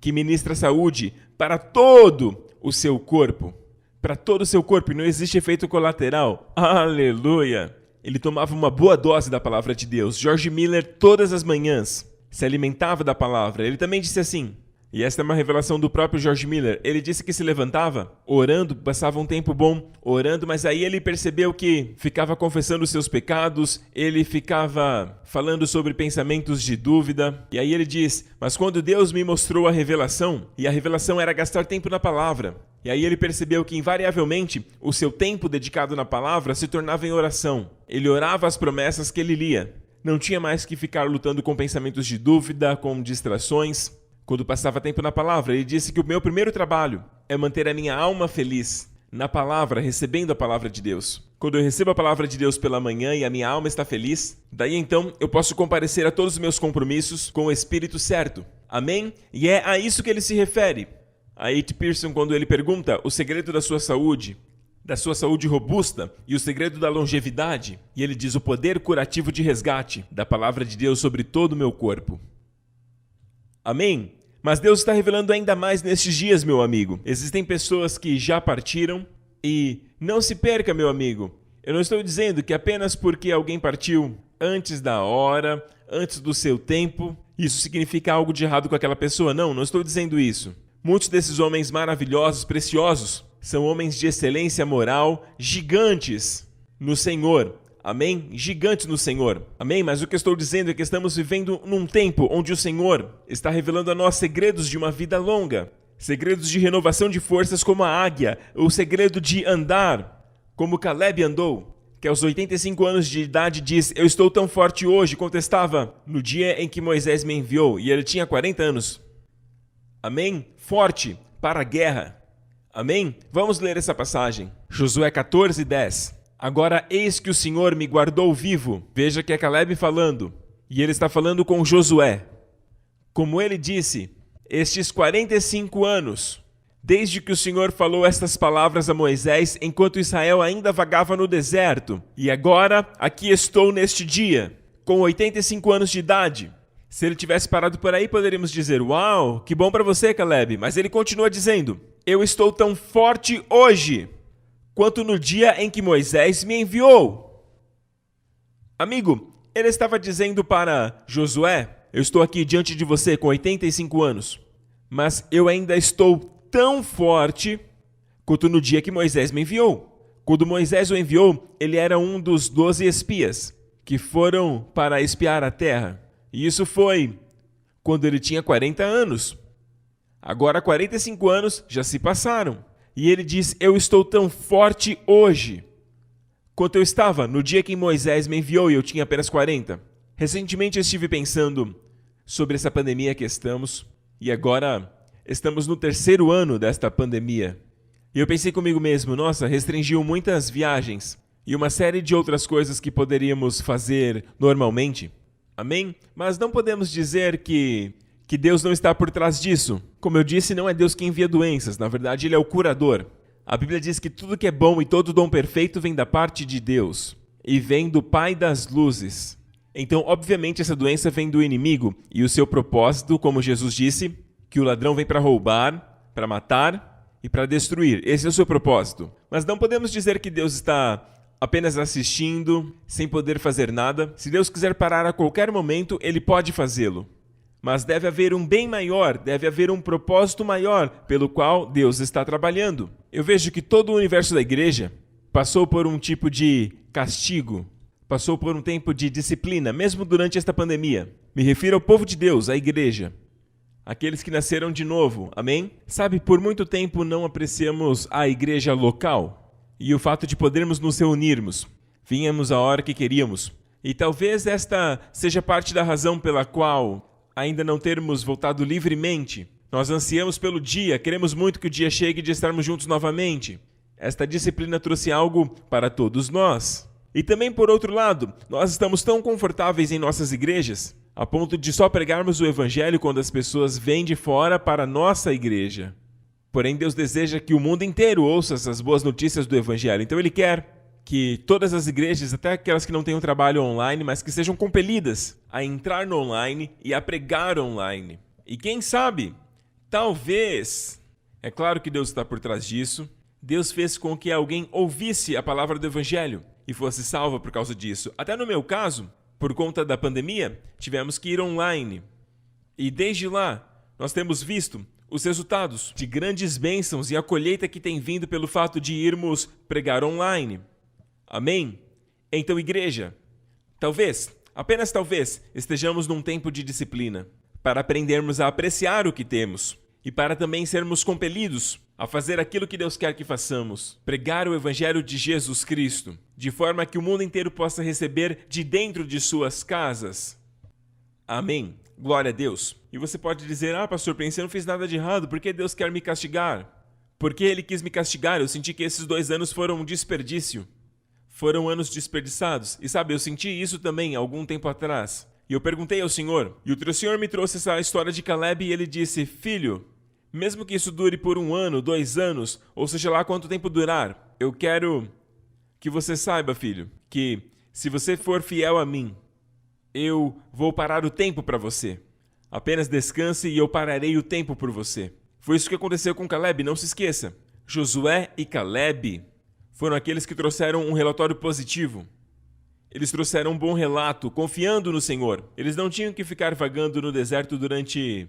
que ministra saúde para todo o seu corpo. Para todo o seu corpo, e não existe efeito colateral. Aleluia! Ele tomava uma boa dose da palavra de Deus. George Miller, todas as manhãs, se alimentava da palavra. Ele também disse assim, e esta é uma revelação do próprio George Miller, ele disse que se levantava orando, passava um tempo bom orando, mas aí ele percebeu que ficava confessando os seus pecados, ele ficava falando sobre pensamentos de dúvida, e aí ele diz, mas quando Deus me mostrou a revelação, e a revelação era gastar tempo na palavra, e aí ele percebeu que invariavelmente o seu tempo dedicado na palavra se tornava em oração. Ele orava as promessas que ele lia. Não tinha mais que ficar lutando com pensamentos de dúvida, com distrações. Quando passava tempo na palavra, ele disse que o meu primeiro trabalho é manter a minha alma feliz na palavra, recebendo a palavra de Deus. Quando eu recebo a palavra de Deus pela manhã e a minha alma está feliz, daí então eu posso comparecer a todos os meus compromissos com o espírito certo. Amém? E é a isso que ele se refere. A H. Pearson, quando ele pergunta o segredo da sua saúde robusta e o segredo da longevidade, e ele diz o poder curativo de resgate da palavra de Deus sobre todo o meu corpo. Amém? Mas Deus está revelando ainda mais nestes dias, meu amigo. Existem pessoas que já partiram e não se perca, meu amigo. Eu não estou dizendo que apenas porque alguém partiu antes da hora, antes do seu tempo, isso significa algo de errado com aquela pessoa. Não estou dizendo isso. Muitos desses homens maravilhosos, preciosos, são homens de excelência moral, gigantes no Senhor. Amém? Gigantes no Senhor. Amém? Mas o que eu estou dizendo é que estamos vivendo num tempo onde o Senhor está revelando a nós segredos de uma vida longa. Segredos de renovação de forças como a águia. O segredo de andar como Caleb andou, que aos 85 anos de idade diz, eu estou tão forte hoje, quanto estava no dia em que Moisés me enviou. E ele tinha 40 anos. Amém? Forte para a guerra. Amém? Vamos ler essa passagem. Josué 14, 10. Agora eis que o Senhor me guardou vivo. Veja que é Caleb falando. E ele está falando com Josué. Como ele disse, estes 45 anos, desde que o Senhor falou estas palavras a Moisés, enquanto Israel ainda vagava no deserto. E agora, aqui estou neste dia, com 85 anos de idade. Se ele tivesse parado por aí, poderíamos dizer, uau, que bom para você, Caleb. Mas ele continua dizendo, eu estou tão forte hoje, quanto no dia em que Moisés me enviou. Amigo, ele estava dizendo para Josué, eu estou aqui diante de você com 85 anos, mas eu ainda estou tão forte quanto no dia que Moisés me enviou. Quando Moisés o enviou, ele era um dos 12 espias que foram para espiar a terra. E isso foi quando ele tinha 40 anos. Agora 45 anos já se passaram. E ele diz, eu estou tão forte hoje quanto eu estava no dia que Moisés me enviou e eu tinha apenas 40. Recentemente eu estive pensando sobre essa pandemia que estamos. E agora estamos no 3º ano desta pandemia. E eu pensei comigo mesmo, nossa, restringiu muitas viagens e uma série de outras coisas que poderíamos fazer normalmente. Amém? Mas não podemos dizer que que Deus não está por trás disso. Como eu disse, não é Deus quem envia doenças, na verdade Ele é o curador. A Bíblia diz que tudo que é bom e todo dom perfeito vem da parte de Deus e vem do Pai das luzes. Então, obviamente, essa doença vem do inimigo e o seu propósito, como Jesus disse, que o ladrão vem para roubar, para matar e para destruir. Esse é o seu propósito. Mas não podemos dizer que Deus está apenas assistindo, sem poder fazer nada. Se Deus quiser parar a qualquer momento, Ele pode fazê-lo. Mas deve haver um bem maior, deve haver um propósito maior pelo qual Deus está trabalhando. Eu vejo que todo o universo da igreja passou por um tipo de castigo, passou por um tempo de disciplina, mesmo durante esta pandemia. Me refiro ao povo de Deus, à igreja. Aqueles que nasceram de novo, amém? Sabe, por muito tempo não apreciamos a igreja local e o fato de podermos nos reunirmos. Vínhamos a hora que queríamos. E talvez esta seja parte da razão pela qual ainda não termos voltado livremente. Nós ansiamos pelo dia, queremos muito que o dia chegue de estarmos juntos novamente. Esta disciplina trouxe algo para todos nós. E também, por outro lado, nós estamos tão confortáveis em nossas igrejas, a ponto de só pregarmos o evangelho quando as pessoas vêm de fora para a nossa igreja. Porém, Deus deseja que o mundo inteiro ouça essas boas notícias do evangelho. Então Ele quer que todas as igrejas, até aquelas que não tenham trabalho online, mas que sejam compelidas a entrar no online e a pregar online. E quem sabe, talvez, é claro que Deus está por trás disso, Deus fez com que alguém ouvisse a palavra do evangelho e fosse salva por causa disso. Até no meu caso, por conta da pandemia, tivemos que ir online. E desde lá, nós temos visto os resultados de grandes bênçãos e a colheita que tem vindo pelo fato de irmos pregar online. Amém? Então, igreja, talvez, apenas talvez, estejamos num tempo de disciplina para aprendermos a apreciar o que temos e para também sermos compelidos a fazer aquilo que Deus quer que façamos, pregar o evangelho de Jesus Cristo, de forma que o mundo inteiro possa receber de dentro de suas casas. Amém? Glória a Deus. E você pode dizer, pastor Prince, eu não fiz nada de errado, por que Deus quer me castigar? Por que Ele quis me castigar? Eu senti que esses 2 anos foram um desperdício. Foram anos desperdiçados. E sabe, eu senti isso também algum tempo atrás. E eu perguntei ao Senhor, e o Senhor me trouxe essa história de Caleb e Ele disse, filho, mesmo que isso dure por 1 ano, 2 anos, ou seja lá quanto tempo durar, eu quero que você saiba, filho, que se você for fiel a mim, eu vou parar o tempo para você. Apenas descanse e eu pararei o tempo por você. Foi isso que aconteceu com Caleb, não se esqueça. Josué e Caleb foram aqueles que trouxeram um relatório positivo. Eles trouxeram um bom relato, confiando no Senhor. Eles não tinham que ficar vagando no deserto durante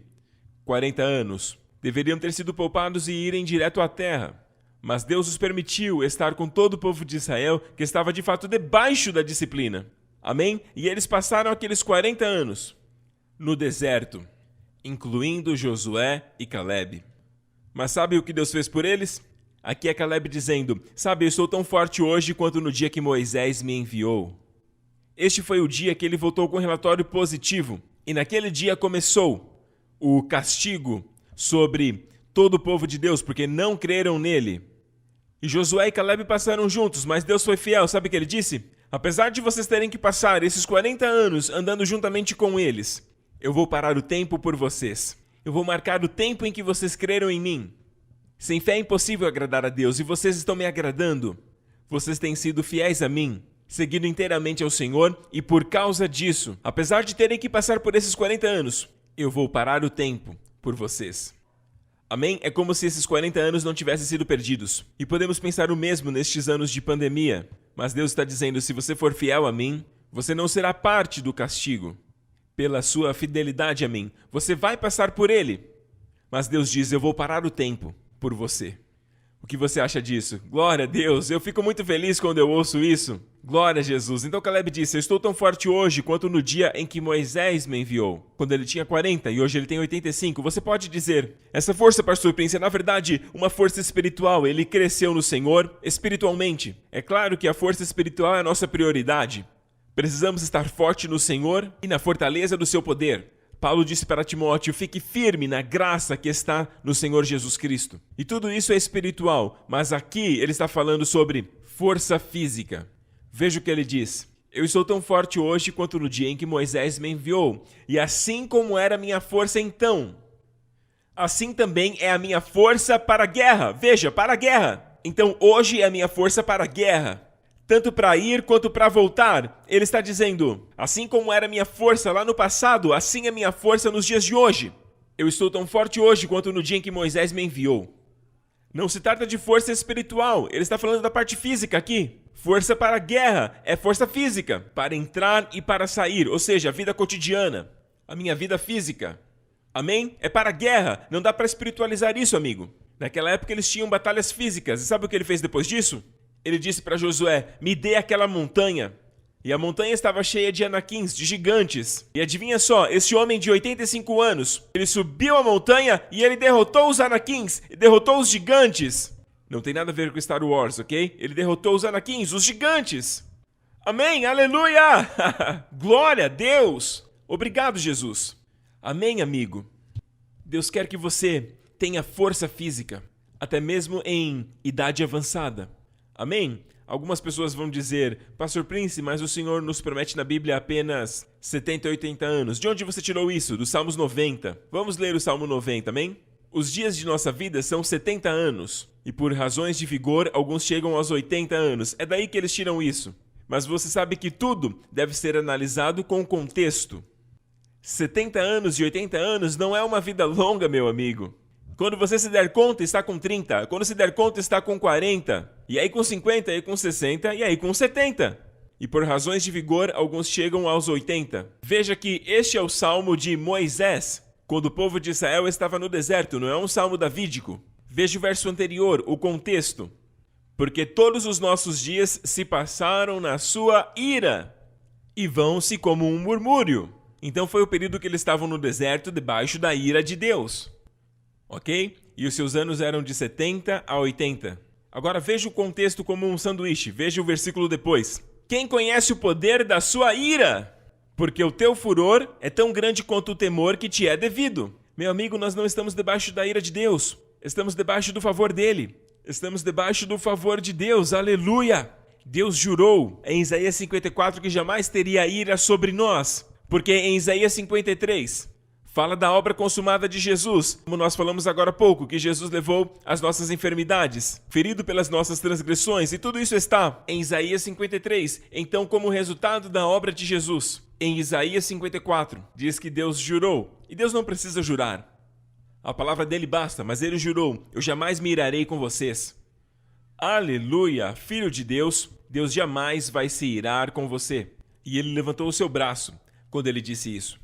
40 anos. Deveriam ter sido poupados e irem direto à terra. Mas Deus os permitiu estar com todo o povo de Israel, que estava de fato debaixo da disciplina. Amém? E eles passaram aqueles 40 anos no deserto, incluindo Josué e Caleb. Mas sabe o que Deus fez por eles? Aqui é Caleb dizendo, sabe, eu estou tão forte hoje quanto no dia que Moisés me enviou. Este foi o dia que ele voltou com um relatório positivo. E naquele dia começou o castigo sobre todo o povo de Deus, porque não creram nele. E Josué e Caleb passaram juntos, mas Deus foi fiel. Sabe o que ele disse? Apesar de vocês terem que passar esses 40 anos andando juntamente com eles, eu vou parar o tempo por vocês. Eu vou marcar o tempo em que vocês creram em mim. Sem fé é impossível agradar a Deus, e vocês estão me agradando. Vocês têm sido fiéis a mim, seguindo inteiramente ao Senhor, e por causa disso, apesar de terem que passar por esses 40 anos, eu vou parar o tempo por vocês. Amém? É como se esses 40 anos não tivessem sido perdidos. E podemos pensar o mesmo nestes anos de pandemia. Mas Deus está dizendo, se você for fiel a mim, você não será parte do castigo. Pela sua fidelidade a mim, você vai passar por ele. Mas Deus diz, eu vou parar o tempo por você. O que você acha disso? Glória a Deus, eu fico muito feliz quando eu ouço isso. Glória a Jesus. Então Caleb disse, eu estou tão forte hoje quanto no dia em que Moisés me enviou, quando ele tinha 40 e hoje ele tem 85. Você pode dizer, essa força, pastor Prince, é na verdade uma força espiritual. Ele cresceu no Senhor espiritualmente. É claro que a força espiritual é a nossa prioridade. Precisamos estar forte no Senhor e na fortaleza do seu poder. Paulo disse para Timóteo, fique firme na graça que está no Senhor Jesus Cristo. E tudo isso é espiritual, mas aqui ele está falando sobre força física. Veja o que ele diz. Eu estou tão forte hoje quanto no dia em que Moisés me enviou. E assim como era a minha força então, assim também é a minha força para a guerra. Veja, para a guerra. Então hoje é a minha força para a guerra. Tanto para ir quanto para voltar. Ele está dizendo, assim como era a minha força lá no passado, assim é a minha força nos dias de hoje. Eu estou tão forte hoje quanto no dia em que Moisés me enviou. Não se trata de força espiritual, ele está falando da parte física aqui. Força para a guerra é força física, para entrar e para sair, ou seja, a vida cotidiana, a minha vida física. Amém? É para a guerra, não dá para espiritualizar isso, amigo. Naquela época eles tinham batalhas físicas, e sabe o que ele fez depois disso? Ele disse para Josué, me dê aquela montanha. E a montanha estava cheia de anaquins, de gigantes. E adivinha só, esse homem de 85 anos, ele subiu a montanha e ele derrotou os anaquins, e derrotou os gigantes. Não tem nada a ver com Star Wars, ok? Ele derrotou os anaquins, os gigantes. Amém, aleluia! Glória a Deus! Obrigado, Jesus. Amém, amigo. Deus quer que você tenha força física, até mesmo em idade avançada. Amém? Algumas pessoas vão dizer, Pastor Prince, mas o Senhor nos promete na Bíblia apenas 70 e 80 anos. De onde você tirou isso? Dos Salmos 90. Vamos ler o Salmo 90, amém? Os dias de nossa vida são 70 anos. E por razões de vigor, alguns chegam aos 80 anos. É daí que eles tiram isso. Mas você sabe que tudo deve ser analisado com o contexto. 70 anos e 80 anos não é uma vida longa, meu amigo. Quando você se der conta, está com 30. Quando se der conta, está com 40. E aí com 50, e aí com 60, e aí com 70. E por razões de vigor, alguns chegam aos 80. Veja que este é o salmo de Moisés, quando o povo de Israel estava no deserto, não é um salmo davídico. Veja o verso anterior, o contexto. Porque todos os nossos dias se passaram na sua ira, e vão-se como um murmúrio. Então foi o período que eles estavam no deserto, debaixo da ira de Deus. Ok? E os seus anos eram de 70 a 80. Agora veja o contexto como um sanduíche. Veja o versículo depois. Quem conhece o poder da sua ira? Porque o teu furor é tão grande quanto o temor que te é devido. Meu amigo, nós não estamos debaixo da ira de Deus. Estamos debaixo do favor dele. Estamos debaixo do favor de Deus. Aleluia! Deus jurou em Isaías 54 que jamais teria ira sobre nós. Porque em Isaías 53... fala da obra consumada de Jesus, como nós falamos agora há pouco, que Jesus levou as nossas enfermidades, ferido pelas nossas transgressões, e tudo isso está em Isaías 53. Então, como resultado da obra de Jesus, em Isaías 54, diz que Deus jurou, e Deus não precisa jurar. A palavra dele basta, mas ele jurou, eu jamais me irarei com vocês. Aleluia, filho de Deus, Deus jamais vai se irar com você. E ele levantou o seu braço quando ele disse isso.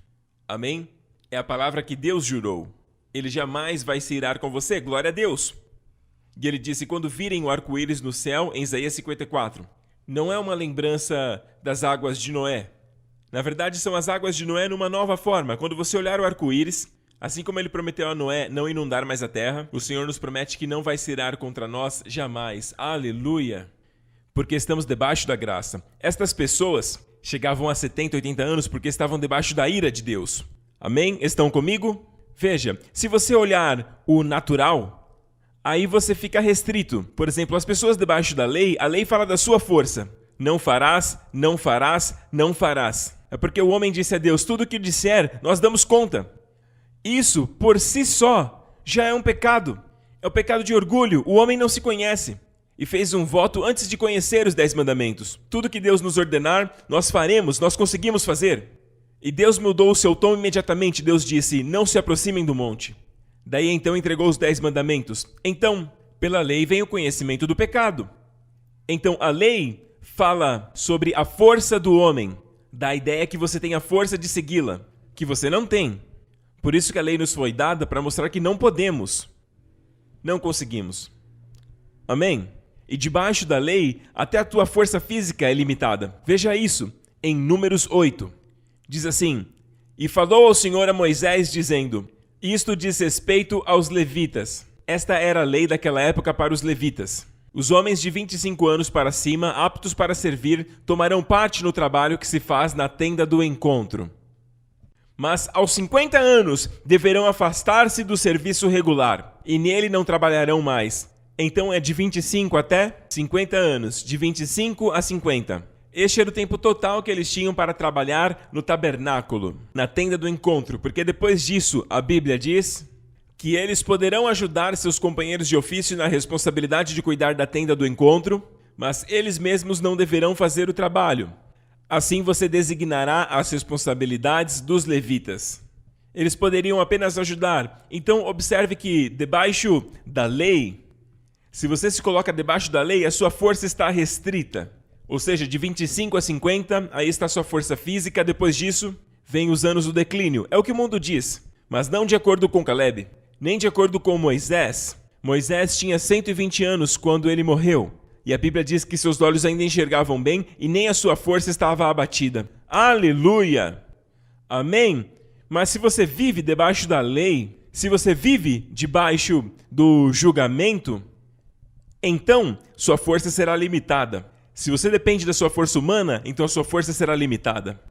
Amém? É a palavra que Deus jurou. Ele jamais vai se irar com você, glória a Deus. E ele disse, quando virem o arco-íris no céu, em Isaías 54, não é uma lembrança das águas de Noé. Na verdade, são as águas de Noé numa nova forma. Quando você olhar o arco-íris, assim como ele prometeu a Noé não inundar mais a terra, o Senhor nos promete que não vai se irar contra nós jamais. Aleluia! Porque estamos debaixo da graça. Estas pessoas chegavam a 70, 80 anos porque estavam debaixo da ira de Deus. Amém? Estão comigo? Veja, se você olhar o natural, aí você fica restrito. Por exemplo, as pessoas debaixo da lei, a lei fala da sua força. Não farás, não farás, não farás. É porque o homem disse a Deus, tudo o que disser, nós damos conta. Isso, por si só, já é um pecado. É o pecado de orgulho. O homem não se conhece. E fez um voto antes de conhecer os 10 mandamentos. Tudo que Deus nos ordenar, nós faremos, nós conseguimos fazer. E Deus mudou o seu tom imediatamente. Deus disse, não se aproximem do monte. Daí então entregou os 10 mandamentos. Então, pela lei vem o conhecimento do pecado. Então a lei fala sobre a força do homem. Dá a ideia que você tem a força de segui-la, que você não tem. Por isso que a lei nos foi dada para mostrar que não podemos. Não conseguimos. Amém? E debaixo da lei, até a tua força física é limitada. Veja isso em Números 8. Diz assim, e falou ao Senhor a Moisés, dizendo, isto diz respeito aos levitas. Esta era a lei daquela época para os levitas. Os homens de 25 anos para cima, aptos para servir, tomarão parte no trabalho que se faz na tenda do encontro. Mas aos 50 anos deverão afastar-se do serviço regular, e nele não trabalharão mais. Então é de 25 até 50 anos, de 25 a 50. Este era o tempo total que eles tinham para trabalhar no tabernáculo, na tenda do encontro, porque depois disso a Bíblia diz que eles poderão ajudar seus companheiros de ofício na responsabilidade de cuidar da tenda do encontro, mas eles mesmos não deverão fazer o trabalho. Assim você designará as responsabilidades dos levitas. Eles poderiam apenas ajudar. Então observe que debaixo da lei, se você se coloca debaixo da lei, a sua força está restrita. Ou seja, de 25 a 50, aí está a sua força física, depois disso, vem os anos do declínio. É o que o mundo diz, mas não de acordo com Caleb, nem de acordo com Moisés. Moisés tinha 120 anos quando ele morreu, e a Bíblia diz que seus olhos ainda enxergavam bem e nem a sua força estava abatida. Aleluia! Amém? Mas se você vive debaixo da lei, se você vive debaixo do julgamento, então sua força será limitada. Se você depende da sua força humana, então a sua força será limitada.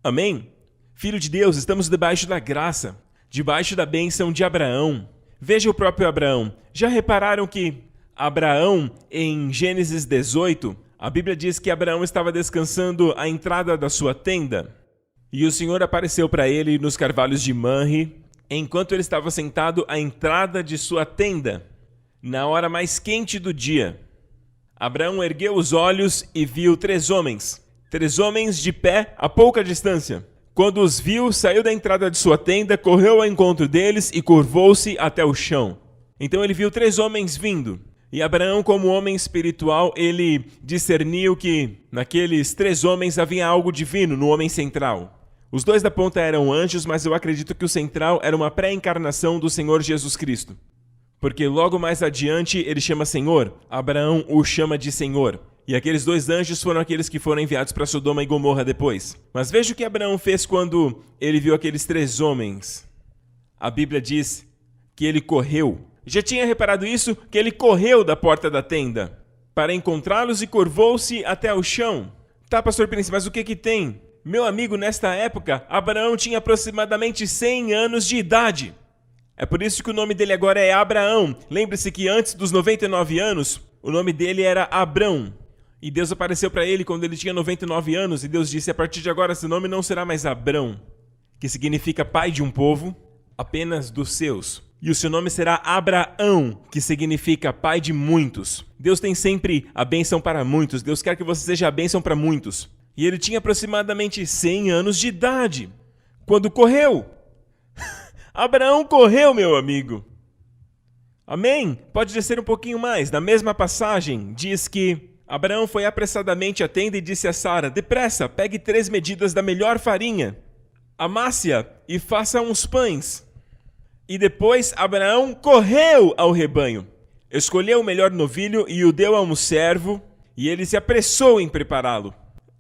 Amém? Filho de Deus, estamos debaixo da graça, debaixo da bênção de Abraão. Veja o próprio Abraão. Já repararam que Abraão, em Gênesis 18, a Bíblia diz que Abraão estava descansando à entrada da sua tenda? E o Senhor apareceu para ele nos carvalhos de Manre, enquanto ele estava sentado à entrada de sua tenda, na hora mais quente do dia. Abraão ergueu os olhos e viu três homens de pé a pouca distância. Quando os viu, saiu da entrada de sua tenda, correu ao encontro deles e curvou-se até o chão. Então ele viu três homens vindo. E Abraão, como homem espiritual, ele discerniu que naqueles três homens havia algo divino no homem central. Os dois da ponta eram anjos, mas eu acredito que o central era uma pré-encarnação do Senhor Jesus Cristo. Porque logo mais adiante ele chama Senhor, Abraão o chama de Senhor. E aqueles dois anjos foram aqueles que foram enviados para Sodoma e Gomorra depois. Mas veja o que Abraão fez quando ele viu aqueles três homens. A Bíblia diz que ele correu. Já tinha reparado isso? Que ele correu da porta da tenda para encontrá-los e curvou-se até o chão. Tá, pastor Príncipe, mas o que tem? Meu amigo, nesta época, Abraão tinha aproximadamente 100 anos de idade. É por isso que o nome dele agora é Abraão. Lembre-se que antes dos 99 anos, o nome dele era Abrão. E Deus apareceu para ele quando ele tinha 99 anos, e Deus disse, a partir de agora seu nome não será mais Abrão, que significa pai de um povo, apenas dos seus. E o seu nome será Abraão, que significa pai de muitos. Deus tem sempre a bênção para muitos. Deus quer que você seja a bênção para muitos. E ele tinha aproximadamente 100 anos de idade quando correu. Abraão correu, meu amigo. Amém? Pode descer um pouquinho mais. Na mesma passagem, diz que Abraão foi apressadamente à tenda e disse a Sara, depressa, pegue 3 medidas da melhor farinha, amasse-a e faça uns pães. E depois Abraão correu ao rebanho, escolheu o melhor novilho e o deu a um servo, e ele se apressou em prepará-lo.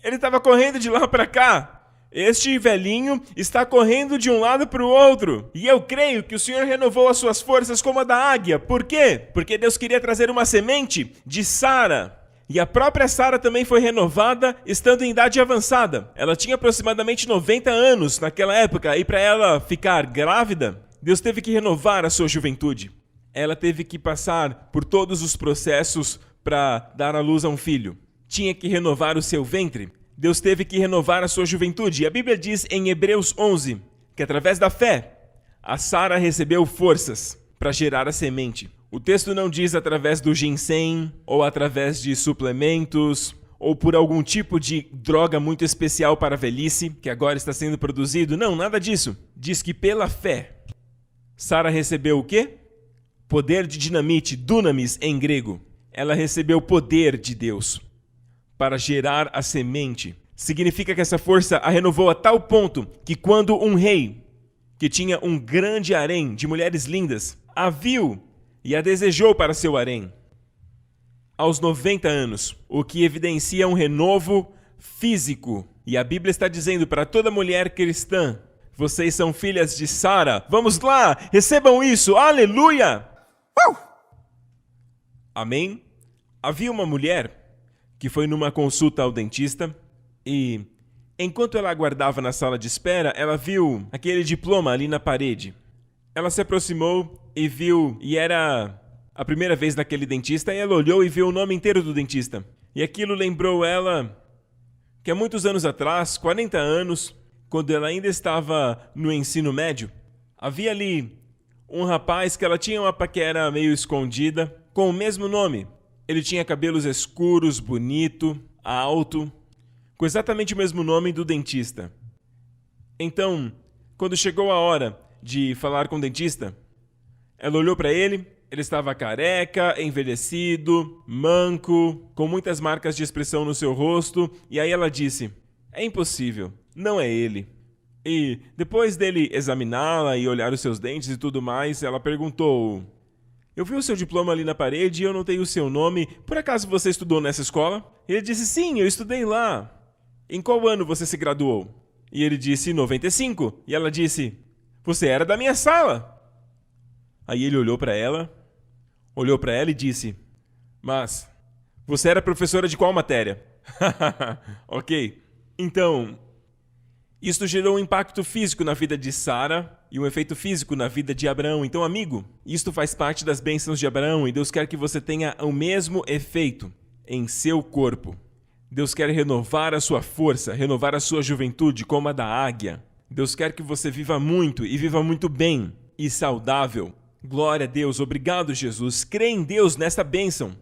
Ele estava correndo de lá para cá. Este velhinho está correndo de um lado para o outro. E eu creio que o Senhor renovou as suas forças como a da águia. Por quê? Porque Deus queria trazer uma semente de Sara. E a própria Sara também foi renovada estando em idade avançada. Ela tinha aproximadamente 90 anos naquela época. E para ela ficar grávida, Deus teve que renovar a sua juventude. Ela teve que passar por todos os processos para dar à luz a um filho. Tinha que renovar o seu ventre. Deus teve que renovar a sua juventude. E a Bíblia diz em Hebreus 11 que através da fé, a Sara recebeu forças para gerar a semente. O texto não diz através do ginseng, ou através de suplementos, ou por algum tipo de droga muito especial para a velhice, que agora está sendo produzido. Não, nada disso. Diz que pela fé, Sara recebeu o quê? Poder de dinamite, dunamis em grego. Ela recebeu o poder de Deus para gerar a semente. Significa que essa força a renovou a tal ponto que quando um rei, que tinha um grande harém de mulheres lindas, a viu e a desejou para seu harém, aos 90 anos, o que evidencia um renovo físico. E a Bíblia está dizendo para toda mulher cristã, vocês são filhas de Sara. Vamos lá, recebam isso, aleluia! Amém? Havia uma mulher que foi numa consulta ao dentista e, enquanto ela aguardava na sala de espera, ela viu aquele diploma ali na parede. Ela se aproximou e viu, e era a primeira vez naquele dentista, e ela olhou e viu o nome inteiro do dentista. E aquilo lembrou ela que há muitos anos atrás, 40 anos, quando ela ainda estava no ensino médio, havia ali um rapaz que ela tinha uma paquera meio escondida, com o mesmo nome. Ele tinha cabelos escuros, bonito, alto, com exatamente o mesmo nome do dentista. Então, quando chegou a hora de falar com o dentista, ela olhou para ele, ele estava careca, envelhecido, manco, com muitas marcas de expressão no seu rosto, e aí ela disse: "É impossível, não é ele." E depois dele examiná-la e olhar os seus dentes e tudo mais, ela perguntou: "Eu vi o seu diploma ali na parede e eu notei o seu nome. Por acaso você estudou nessa escola?" Ele disse: "Sim, eu estudei lá." "Em qual ano você se graduou?" E ele disse: 95. E ela disse: "Você era da minha sala." Aí ele olhou para ela e disse: "Mas você era professora de qual matéria?" Ok. Então, isto gerou um impacto físico na vida de Sara e um efeito físico na vida de Abraão. Então, amigo, isto faz parte das bênçãos de Abraão e Deus quer que você tenha o mesmo efeito em seu corpo. Deus quer renovar a sua força, renovar a sua juventude como a da águia. Deus quer que você viva muito e viva muito bem e saudável. Glória a Deus, obrigado Jesus, crê em Deus nesta bênção.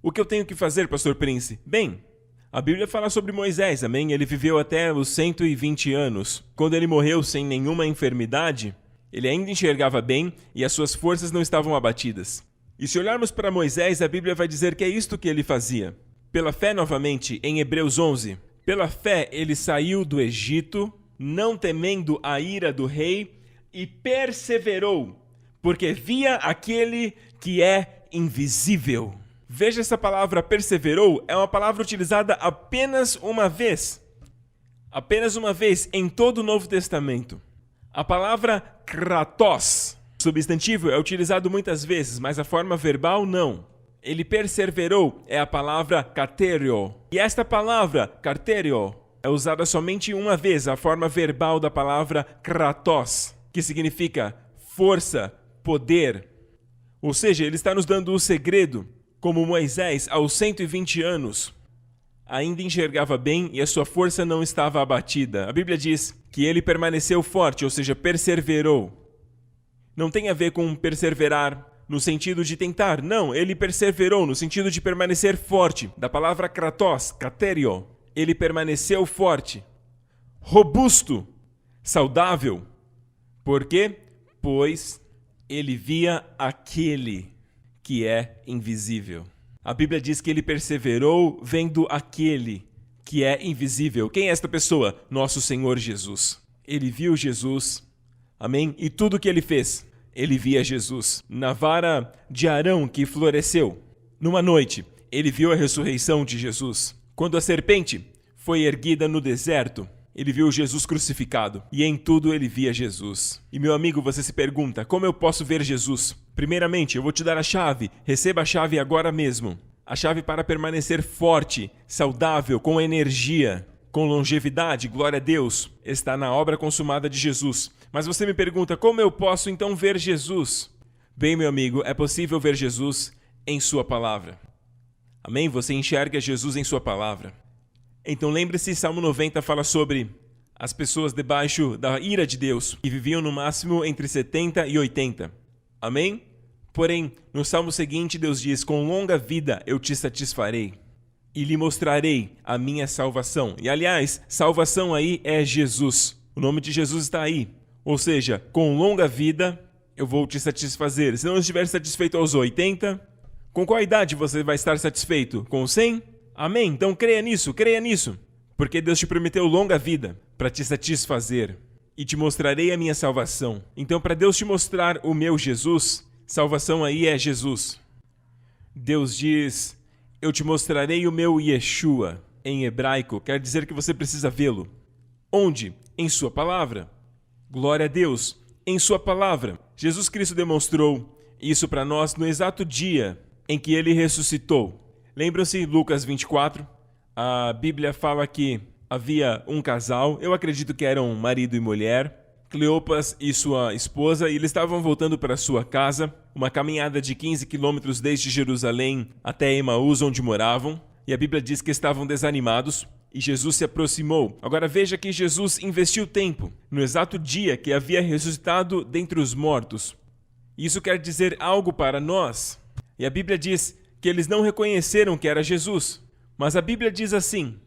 O que eu tenho que fazer, Pastor Prince? Bem, a Bíblia fala sobre Moisés, amém? Ele viveu até os 120 anos. Quando ele morreu sem nenhuma enfermidade, ele ainda enxergava bem e as suas forças não estavam abatidas. E se olharmos para Moisés, a Bíblia vai dizer que é isto que ele fazia. Pela fé, novamente, em Hebreus 11, pela fé ele saiu do Egito, não temendo a ira do rei, e perseverou, porque via aquele que é invisível. Veja, essa palavra perseverou é uma palavra utilizada apenas uma vez. Apenas uma vez em todo o Novo Testamento. A palavra kratos, substantivo, é utilizado muitas vezes, mas a forma verbal não. Ele perseverou é a palavra katerio. E esta palavra, katerio, é usada somente uma vez, a forma verbal da palavra kratos, que significa força, poder. Ou seja, ele está nos dando o segredo, como Moisés, aos 120 anos, ainda enxergava bem e a sua força não estava abatida. A Bíblia diz que ele permaneceu forte, ou seja, perseverou. Não tem a ver com perseverar no sentido de tentar, não, ele perseverou no sentido de permanecer forte. Da palavra kratos, katerio, ele permaneceu forte, robusto, saudável. Por quê? Pois ele via aquele que é invisível. A Bíblia diz que ele perseverou vendo aquele que é invisível. Quem é esta pessoa? Nosso Senhor Jesus. Ele viu Jesus, amém? E tudo que ele fez, ele via Jesus. Na vara de Arão que floresceu, numa noite, ele viu a ressurreição de Jesus. Quando a serpente foi erguida no deserto, ele viu Jesus crucificado, e em tudo ele via Jesus. E meu amigo, você se pergunta, como eu posso ver Jesus? Primeiramente, eu vou te dar a chave, receba a chave agora mesmo. A chave para permanecer forte, saudável, com energia, com longevidade, glória a Deus, está na obra consumada de Jesus. Mas você me pergunta, como eu posso então ver Jesus? Bem, meu amigo, é possível ver Jesus em sua palavra. Amém? Você enxerga Jesus em sua palavra. Então lembre-se, Salmo 90 fala sobre as pessoas debaixo da ira de Deus, que viviam no máximo entre 70 e 80. Amém? Porém, no Salmo seguinte, Deus diz, com longa vida eu te satisfarei e lhe mostrarei a minha salvação. E aliás, salvação aí é Jesus. O nome de Jesus está aí. Ou seja, com longa vida eu vou te satisfazer. Se não estiver satisfeito aos 80, com qual idade você vai estar satisfeito? Com 100? Amém? Então creia nisso, porque Deus te prometeu longa vida para te satisfazer e te mostrarei a minha salvação. Então, para Deus te mostrar o meu Jesus, salvação aí é Jesus. Deus diz, eu te mostrarei o meu Yeshua, em hebraico, quer dizer que você precisa vê-lo. Onde? Em sua palavra. Glória a Deus, em sua palavra. Jesus Cristo demonstrou isso para nós no exato dia em que ele ressuscitou. Lembram-se, Lucas 24, a Bíblia fala que havia um casal, eu acredito que eram marido e mulher, Cleopas e sua esposa, e eles estavam voltando para sua casa, uma caminhada de 15 quilômetros desde Jerusalém até Emaús, onde moravam, e a Bíblia diz que estavam desanimados, e Jesus se aproximou. Agora veja que Jesus investiu tempo no exato dia que havia ressuscitado dentre os mortos. Isso quer dizer algo para nós. E a Bíblia diz que eles não reconheceram que era Jesus. Mas a Bíblia diz assim,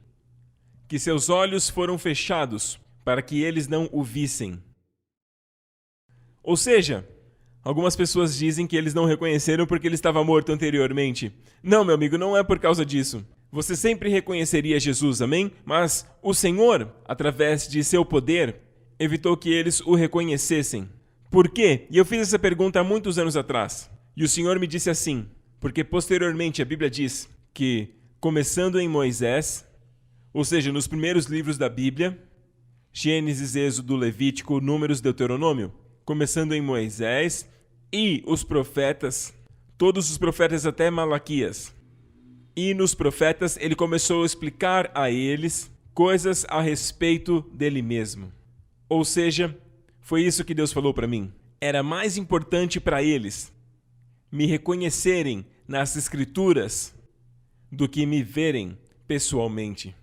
que seus olhos foram fechados para que eles não o vissem. Ou seja, algumas pessoas dizem que eles não reconheceram porque ele estava morto anteriormente. Não, meu amigo, não é por causa disso. Você sempre reconheceria Jesus, amém? Mas o Senhor, através de seu poder, evitou que eles o reconhecessem. Por quê? E eu fiz essa pergunta há muitos anos atrás. E o Senhor me disse assim, porque posteriormente a Bíblia diz que, começando em Moisés, ou seja, nos primeiros livros da Bíblia, Gênesis, Êxodo, Levítico, Números, Deuteronômio, começando em Moisés e os profetas, todos os profetas até Malaquias. E nos profetas ele começou a explicar a eles coisas a respeito dele mesmo. Ou seja, foi isso que Deus falou para mim. Era mais importante para eles me reconhecerem nas Escrituras do que me verem pessoalmente.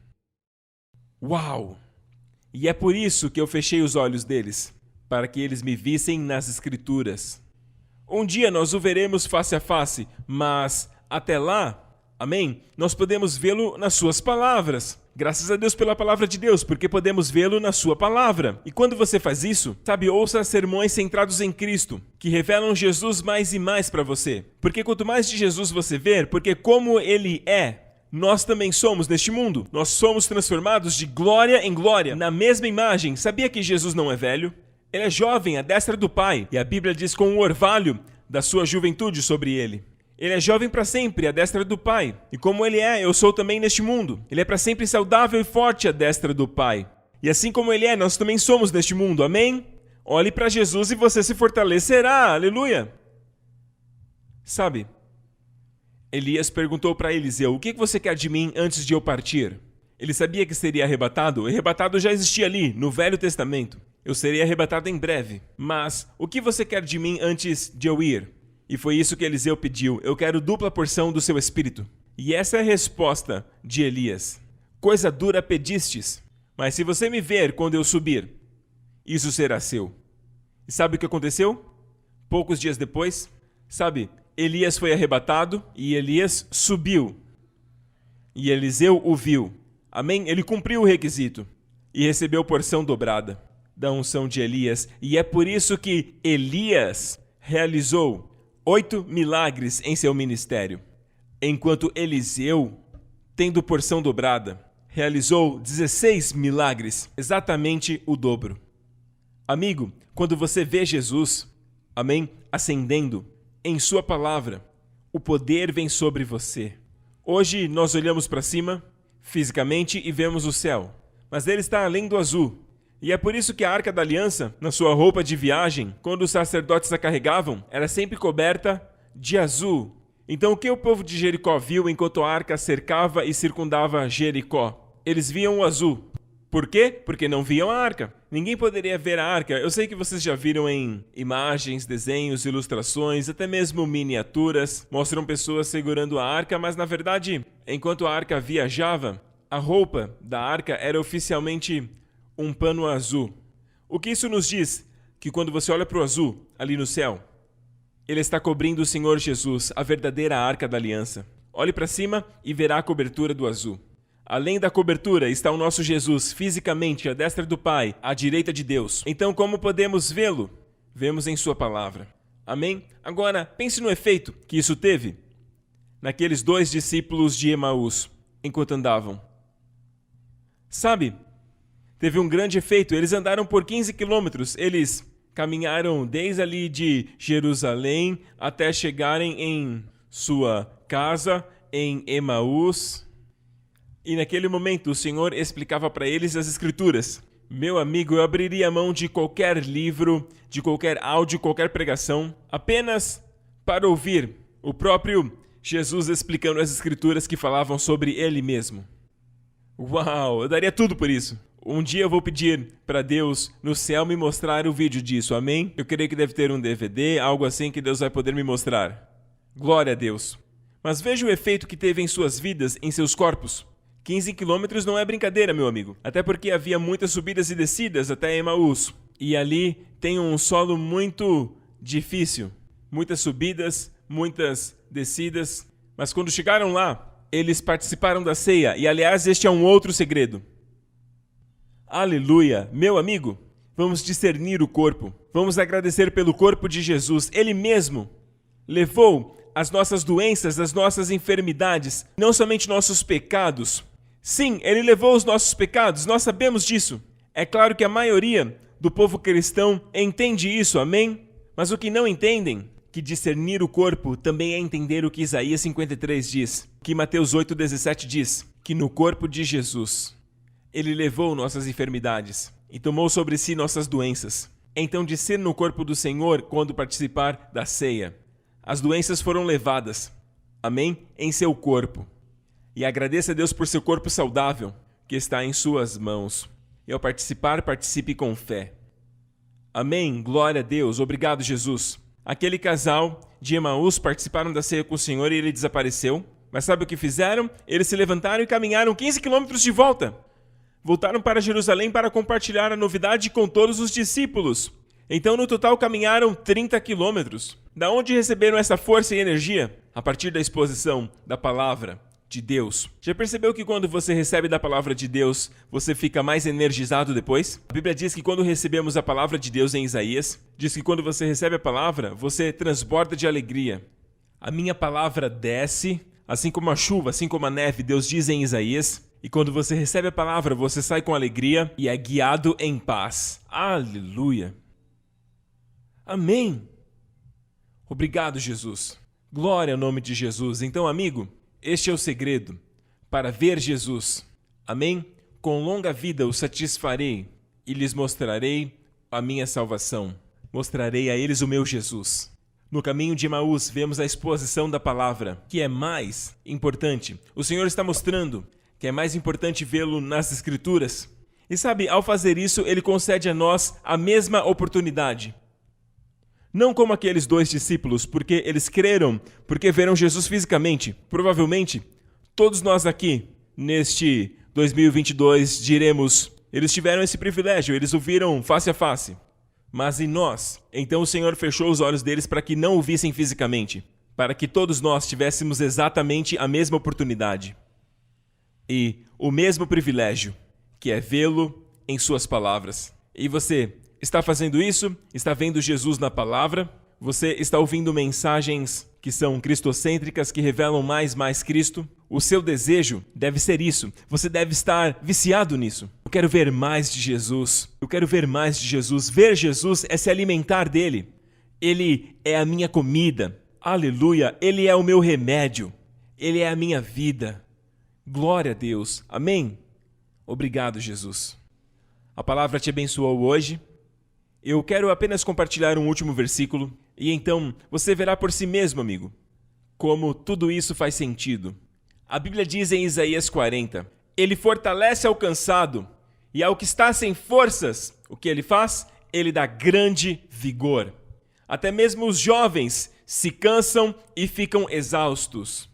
Uau! E é por isso que eu fechei os olhos deles, para que eles me vissem nas Escrituras. Um dia nós o veremos face a face, mas até lá, amém? Nós podemos vê-lo nas suas palavras. Graças a Deus pela palavra de Deus, porque podemos vê-lo na sua palavra. E quando você faz isso, sabe, ouça sermões centrados em Cristo, que revelam Jesus mais e mais para você. Porque quanto mais de Jesus você ver, porque como Ele é, nós também somos neste mundo. Nós somos transformados de glória em glória, na mesma imagem. Sabia que Jesus não é velho? Ele é jovem, à destra do Pai. E a Bíblia diz com o orvalho da sua juventude sobre ele. Ele é jovem para sempre, à destra do Pai. E como ele é, eu sou também neste mundo. Ele é para sempre saudável e forte à destra do Pai. E assim como ele é, nós também somos neste mundo. Amém? Olhe para Jesus e você se fortalecerá. Aleluia! Sabe, Elias perguntou para Eliseu, o que você quer de mim antes de eu partir? Ele sabia que seria arrebatado. O arrebatado já existia ali, no Velho Testamento. Eu serei arrebatado em breve. Mas o que você quer de mim antes de eu ir? E foi isso que Eliseu pediu. Eu quero dupla porção do seu espírito. E essa é a resposta de Elias. Coisa dura pedistes, mas se você me ver quando eu subir, isso será seu. E sabe o que aconteceu? Poucos dias depois, sabe, Elias foi arrebatado e Elias subiu. E Eliseu o viu. Amém? Ele cumpriu o requisito e recebeu porção dobrada da unção de Elias. E é por isso que Elias realizou 8 milagres em seu ministério, enquanto Eliseu, tendo porção dobrada, realizou 16 milagres, exatamente o dobro. Amigo, quando você vê Jesus, amém, ascendendo em sua palavra, o poder vem sobre você. Hoje nós olhamos para cima, fisicamente, e vemos o céu, mas ele está além do azul. E é por isso que a Arca da Aliança, na sua roupa de viagem, quando os sacerdotes a carregavam, era sempre coberta de azul. Então o que o povo de Jericó viu enquanto a arca cercava e circundava Jericó? Eles viam o azul. Por quê? Porque não viam a arca. Ninguém poderia ver a arca. Eu sei que vocês já viram em imagens, desenhos, ilustrações, até mesmo miniaturas. Mostram pessoas segurando a arca, mas na verdade, enquanto a arca viajava, a roupa da arca era oficialmente um pano azul. O que isso nos diz? Que quando você olha para o azul, ali no céu, ele está cobrindo o Senhor Jesus, a verdadeira Arca da Aliança. Olhe para cima e verá a cobertura do azul. Além da cobertura está o nosso Jesus, fisicamente à destra do Pai, à direita de Deus. Então como podemos vê-lo? Vemos em sua palavra. Amém? Agora, pense no efeito que isso teve naqueles 2 discípulos de Emaús, enquanto andavam. Sabe, teve um grande efeito. Eles andaram por 15 quilômetros. Eles caminharam desde ali de Jerusalém até chegarem em sua casa, em Emaús. E naquele momento o Senhor explicava para eles as Escrituras. Meu amigo, eu abriria a mão de qualquer livro, de qualquer áudio, qualquer pregação, apenas para ouvir o próprio Jesus explicando as Escrituras que falavam sobre Ele mesmo. Uau, eu daria tudo por isso. Um dia eu vou pedir para Deus no céu me mostrar o vídeo disso, amém? Eu creio que deve ter um DVD, algo assim que Deus vai poder me mostrar. Glória a Deus. Mas veja o efeito que teve em suas vidas, em seus corpos. 15 quilômetros não é brincadeira, meu amigo. Até porque havia muitas subidas e descidas até Emaús. E ali tem um solo muito difícil. Muitas subidas, muitas descidas. Mas quando chegaram lá, eles participaram da ceia. E aliás, este é um outro segredo. Aleluia! Meu amigo, vamos discernir o corpo. Vamos agradecer pelo corpo de Jesus. Ele mesmo levou as nossas doenças, as nossas enfermidades, não somente nossos pecados. Sim, ele levou os nossos pecados, nós sabemos disso. É claro que a maioria do povo cristão entende isso, amém? Mas o que não entendem, que discernir o corpo também é entender o que Isaías 53 diz, que Mateus 8,17 diz, que no corpo de Jesus, ele levou nossas enfermidades e tomou sobre si nossas doenças. Então discerna o corpo do Senhor quando participar da ceia. As doenças foram levadas, amém? Em seu corpo. E agradeça a Deus por seu corpo saudável, que está em suas mãos. E ao participar, participe com fé. Amém? Glória a Deus. Obrigado, Jesus. Aquele casal de Emaús participaram da ceia com o Senhor e ele desapareceu. Mas sabe o que fizeram? Eles se levantaram e caminharam 15 quilômetros de volta. Voltaram para Jerusalém para compartilhar a novidade com todos os discípulos. Então, no total, caminharam 30 quilômetros. Da onde receberam essa força e energia? A partir da exposição da palavra de Deus. Já percebeu que quando você recebe da palavra de Deus, você fica mais energizado depois? A Bíblia diz que quando recebemos a palavra de Deus em Isaías, diz que quando você recebe a palavra, você transborda de alegria. A minha palavra desce, assim como a chuva, assim como a neve, Deus diz em Isaías. E quando você recebe a palavra, você sai com alegria e é guiado em paz. Aleluia! Amém! Obrigado, Jesus. Glória ao nome de Jesus. Então, amigo, este é o segredo para ver Jesus. Amém? Com longa vida o satisfarei e lhes mostrarei a minha salvação. Mostrarei a eles o meu Jesus. No caminho de Emaús, vemos a exposição da palavra, que é mais importante. O Senhor está mostrando que é mais importante vê-lo nas Escrituras. E sabe, ao fazer isso, Ele concede a nós a mesma oportunidade. Não como aqueles 2 discípulos, porque eles creram, porque viram Jesus fisicamente. Provavelmente, todos nós aqui, neste 2022, diremos, eles tiveram esse privilégio, eles o viram face a face. Mas e nós? Então o Senhor fechou os olhos deles para que não o vissem fisicamente, para que todos nós tivéssemos exatamente a mesma oportunidade. E o mesmo privilégio, que é vê-lo em suas palavras. E você está fazendo isso? Está vendo Jesus na palavra? Você está ouvindo mensagens que são cristocêntricas, que revelam mais Cristo? O seu desejo deve ser isso. Você deve estar viciado nisso. Eu quero ver mais de Jesus. Eu quero ver mais de Jesus. Ver Jesus é se alimentar dele. Ele é a minha comida. Aleluia. Ele é o meu remédio. Ele é a minha vida. Glória a Deus. Amém? Obrigado, Jesus. A palavra te abençoou hoje. Eu quero apenas compartilhar um último versículo, e então você verá por si mesmo, amigo, como tudo isso faz sentido. A Bíblia diz em Isaías 40, Ele fortalece ao cansado, e ao que está sem forças, o que Ele faz? Ele dá grande vigor. Até mesmo os jovens se cansam e ficam exaustos.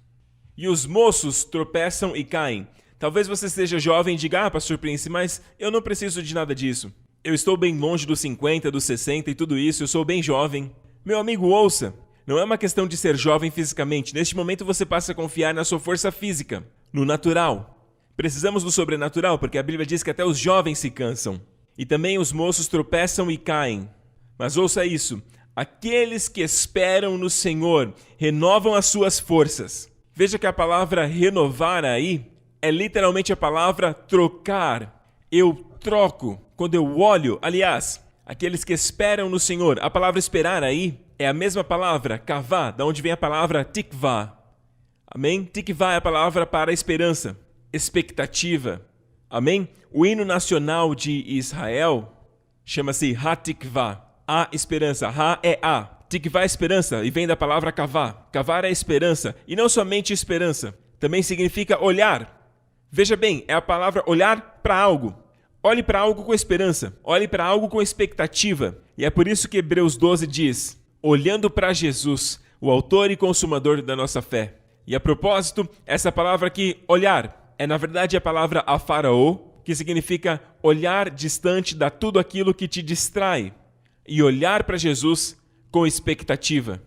E os moços tropeçam e caem. Talvez você seja jovem e diga, Pastor Prince, mas eu não preciso de nada disso. Eu estou bem longe dos 50, dos 60 e tudo isso, eu sou bem jovem. Meu amigo, ouça, não é uma questão de ser jovem fisicamente. Neste momento você passa a confiar na sua força física, no natural. Precisamos do sobrenatural, porque a Bíblia diz que até os jovens se cansam. E também os moços tropeçam e caem. Mas ouça isso, aqueles que esperam no Senhor renovam as suas forças. Veja que a palavra renovar aí é literalmente a palavra trocar. Eu troco. Quando eu olho, aliás, aqueles que esperam no Senhor, a palavra esperar aí é a mesma palavra, kavá, da onde vem a palavra tikvá. Amém? Tikvá é a palavra para esperança, expectativa. Amém? O hino nacional de Israel chama-se Ha-Tikvá, a esperança. Ha é a. Tikvá é esperança e vem da palavra kavá. Kavá é esperança e não somente esperança, também significa olhar. Veja bem, é a palavra olhar para algo. Olhe para algo com esperança, olhe para algo com expectativa. E é por isso que Hebreus 12 diz, olhando para Jesus, o autor e consumador da nossa fé. E a propósito, essa palavra aqui, olhar, é na verdade a palavra afaraô, que significa olhar distante de tudo aquilo que te distrai e olhar para Jesus com expectativa.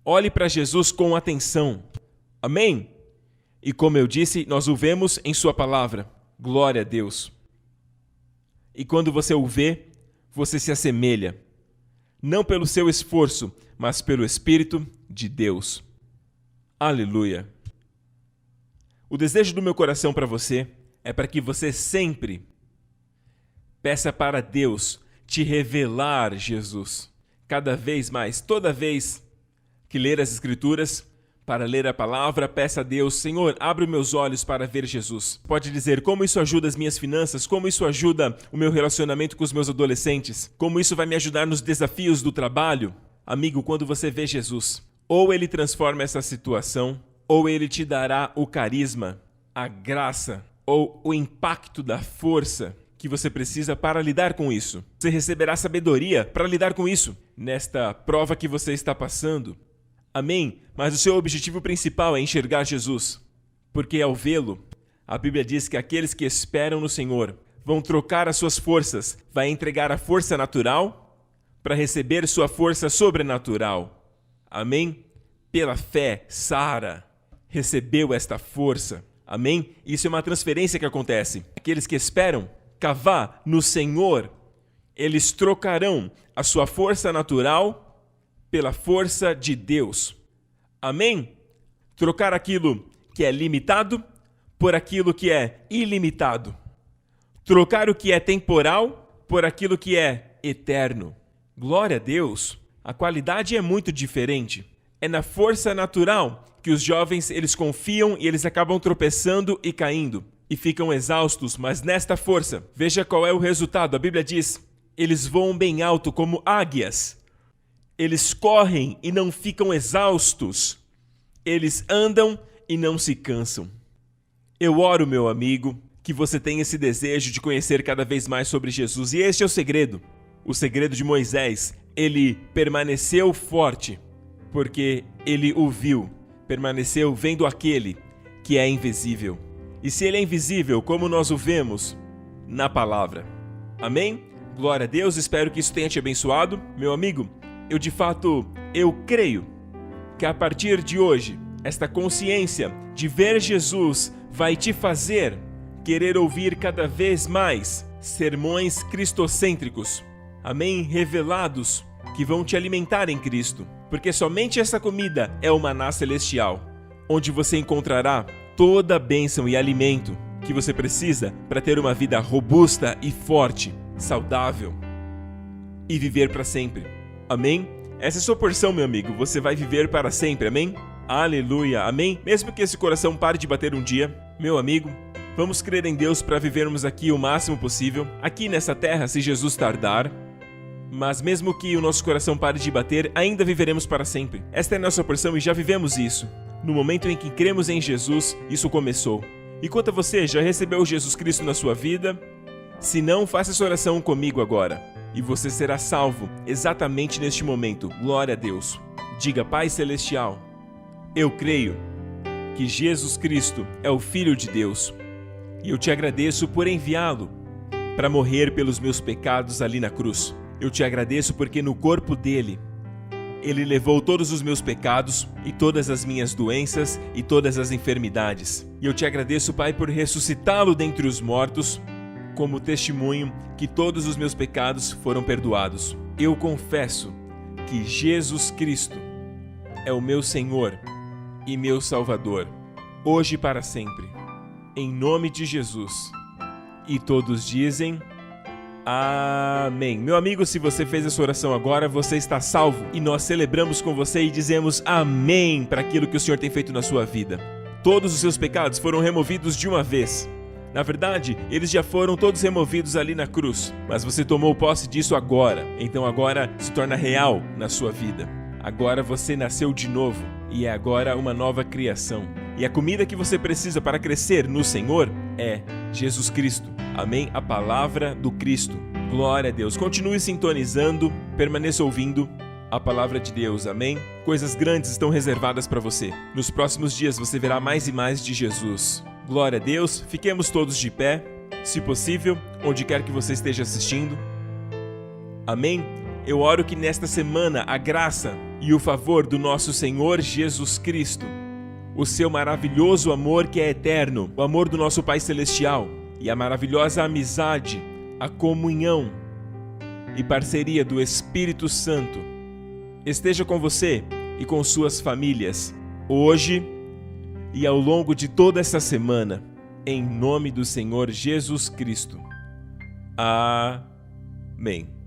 Olhe para Jesus com atenção. Amém? E como eu disse, nós o vemos em sua palavra. Glória a Deus. E quando você o vê, você se assemelha. Não pelo seu esforço, mas pelo Espírito de Deus. Aleluia. O desejo do meu coração para você é para que você sempre peça para Deus te revelar Jesus. Cada vez mais, toda vez que ler as Escrituras, para ler a palavra, peça a Deus, Senhor, abre meus olhos para ver Jesus. Pode dizer como isso ajuda as minhas finanças, como isso ajuda o meu relacionamento com os meus adolescentes, como isso vai me ajudar nos desafios do trabalho. Amigo, quando você vê Jesus, ou ele transforma essa situação, ou ele te dará o carisma, a graça, ou o impacto da força que você precisa para lidar com isso. Você receberá sabedoria para lidar com isso, nesta prova que você está passando. Amém? Mas o seu objetivo principal é enxergar Jesus, porque ao vê-lo, a Bíblia diz que aqueles que esperam no Senhor vão trocar as suas forças, vai entregar a força natural para receber sua força sobrenatural. Amém? Pela fé, Sara recebeu esta força. Amém? Isso é uma transferência que acontece. Aqueles que esperam cavar no Senhor, eles trocarão a sua força natural pela força de Deus. Amém? Trocar aquilo que é limitado por aquilo que é ilimitado. Trocar o que é temporal por aquilo que é eterno. Glória a Deus! A qualidade é muito diferente. É na força natural que os jovens eles confiam e eles acabam tropeçando e caindo. E ficam exaustos, mas nesta força, veja qual é o resultado. A Bíblia diz, eles voam bem alto como águias. Eles correm e não ficam exaustos. Eles andam e não se cansam. Eu oro, meu amigo, que você tenha esse desejo de conhecer cada vez mais sobre Jesus. E este é o segredo. O segredo de Moisés. Ele permaneceu forte, porque ele o viu. Permaneceu vendo aquele que é invisível. E se ele é invisível, como nós o vemos na palavra. Amém? Glória a Deus, espero que isso tenha te abençoado. Meu amigo, eu creio que a partir de hoje, esta consciência de ver Jesus vai te fazer querer ouvir cada vez mais sermões cristocêntricos, amém? Revelados, que vão te alimentar em Cristo, porque somente essa comida é o maná celestial, onde você encontrará toda a bênção e alimento que você precisa para ter uma vida robusta e forte, saudável e viver para sempre. Amém? Essa é a sua porção, meu amigo. Você vai viver para sempre, amém? Aleluia, amém? Mesmo que esse coração pare de bater um dia, meu amigo, vamos crer em Deus para vivermos aqui o máximo possível, aqui nessa terra, se Jesus tardar. Mas mesmo que o nosso coração pare de bater, ainda viveremos para sempre. Esta é a nossa porção e já vivemos isso. No momento em que cremos em Jesus, isso começou. E quanto a você, já recebeu Jesus Cristo na sua vida? Se não, faça essa oração comigo agora. E você será salvo exatamente neste momento. Glória a Deus. Diga, Pai Celestial, eu creio que Jesus Cristo é o Filho de Deus. E eu te agradeço por enviá-lo para morrer pelos meus pecados ali na cruz. Eu te agradeço porque no corpo dele, ele levou todos os meus pecados e todas as minhas doenças e todas as enfermidades. E eu te agradeço, Pai, por ressuscitá-lo dentre os mortos, como testemunho que todos os meus pecados foram perdoados. Eu confesso que Jesus Cristo é o meu Senhor e meu Salvador, hoje e para sempre. Em nome de Jesus. E todos dizem... Amém. Meu amigo, se você fez essa oração agora, você está salvo. E nós celebramos com você e dizemos amém para aquilo que o Senhor tem feito na sua vida. Todos os seus pecados foram removidos de uma vez. Na verdade, eles já foram todos removidos ali na cruz. Mas você tomou posse disso agora. Então agora se torna real na sua vida. Agora você nasceu de novo. E é agora uma nova criação. E a comida que você precisa para crescer no Senhor é Jesus Cristo. Amém? A palavra do Cristo. Glória a Deus. Continue sintonizando, permaneça ouvindo a palavra de Deus. Amém? Coisas grandes estão reservadas para você. Nos próximos dias você verá mais e mais de Jesus. Glória a Deus, fiquemos todos de pé, se possível, onde quer que você esteja assistindo. Amém? Eu oro que nesta semana a graça e o favor do nosso Senhor Jesus Cristo, o seu maravilhoso amor que é eterno, o amor do nosso Pai Celestial e a maravilhosa amizade, a comunhão e parceria do Espírito Santo esteja com você e com suas famílias, hoje e ao longo de toda essa semana, em nome do Senhor Jesus Cristo. Amém.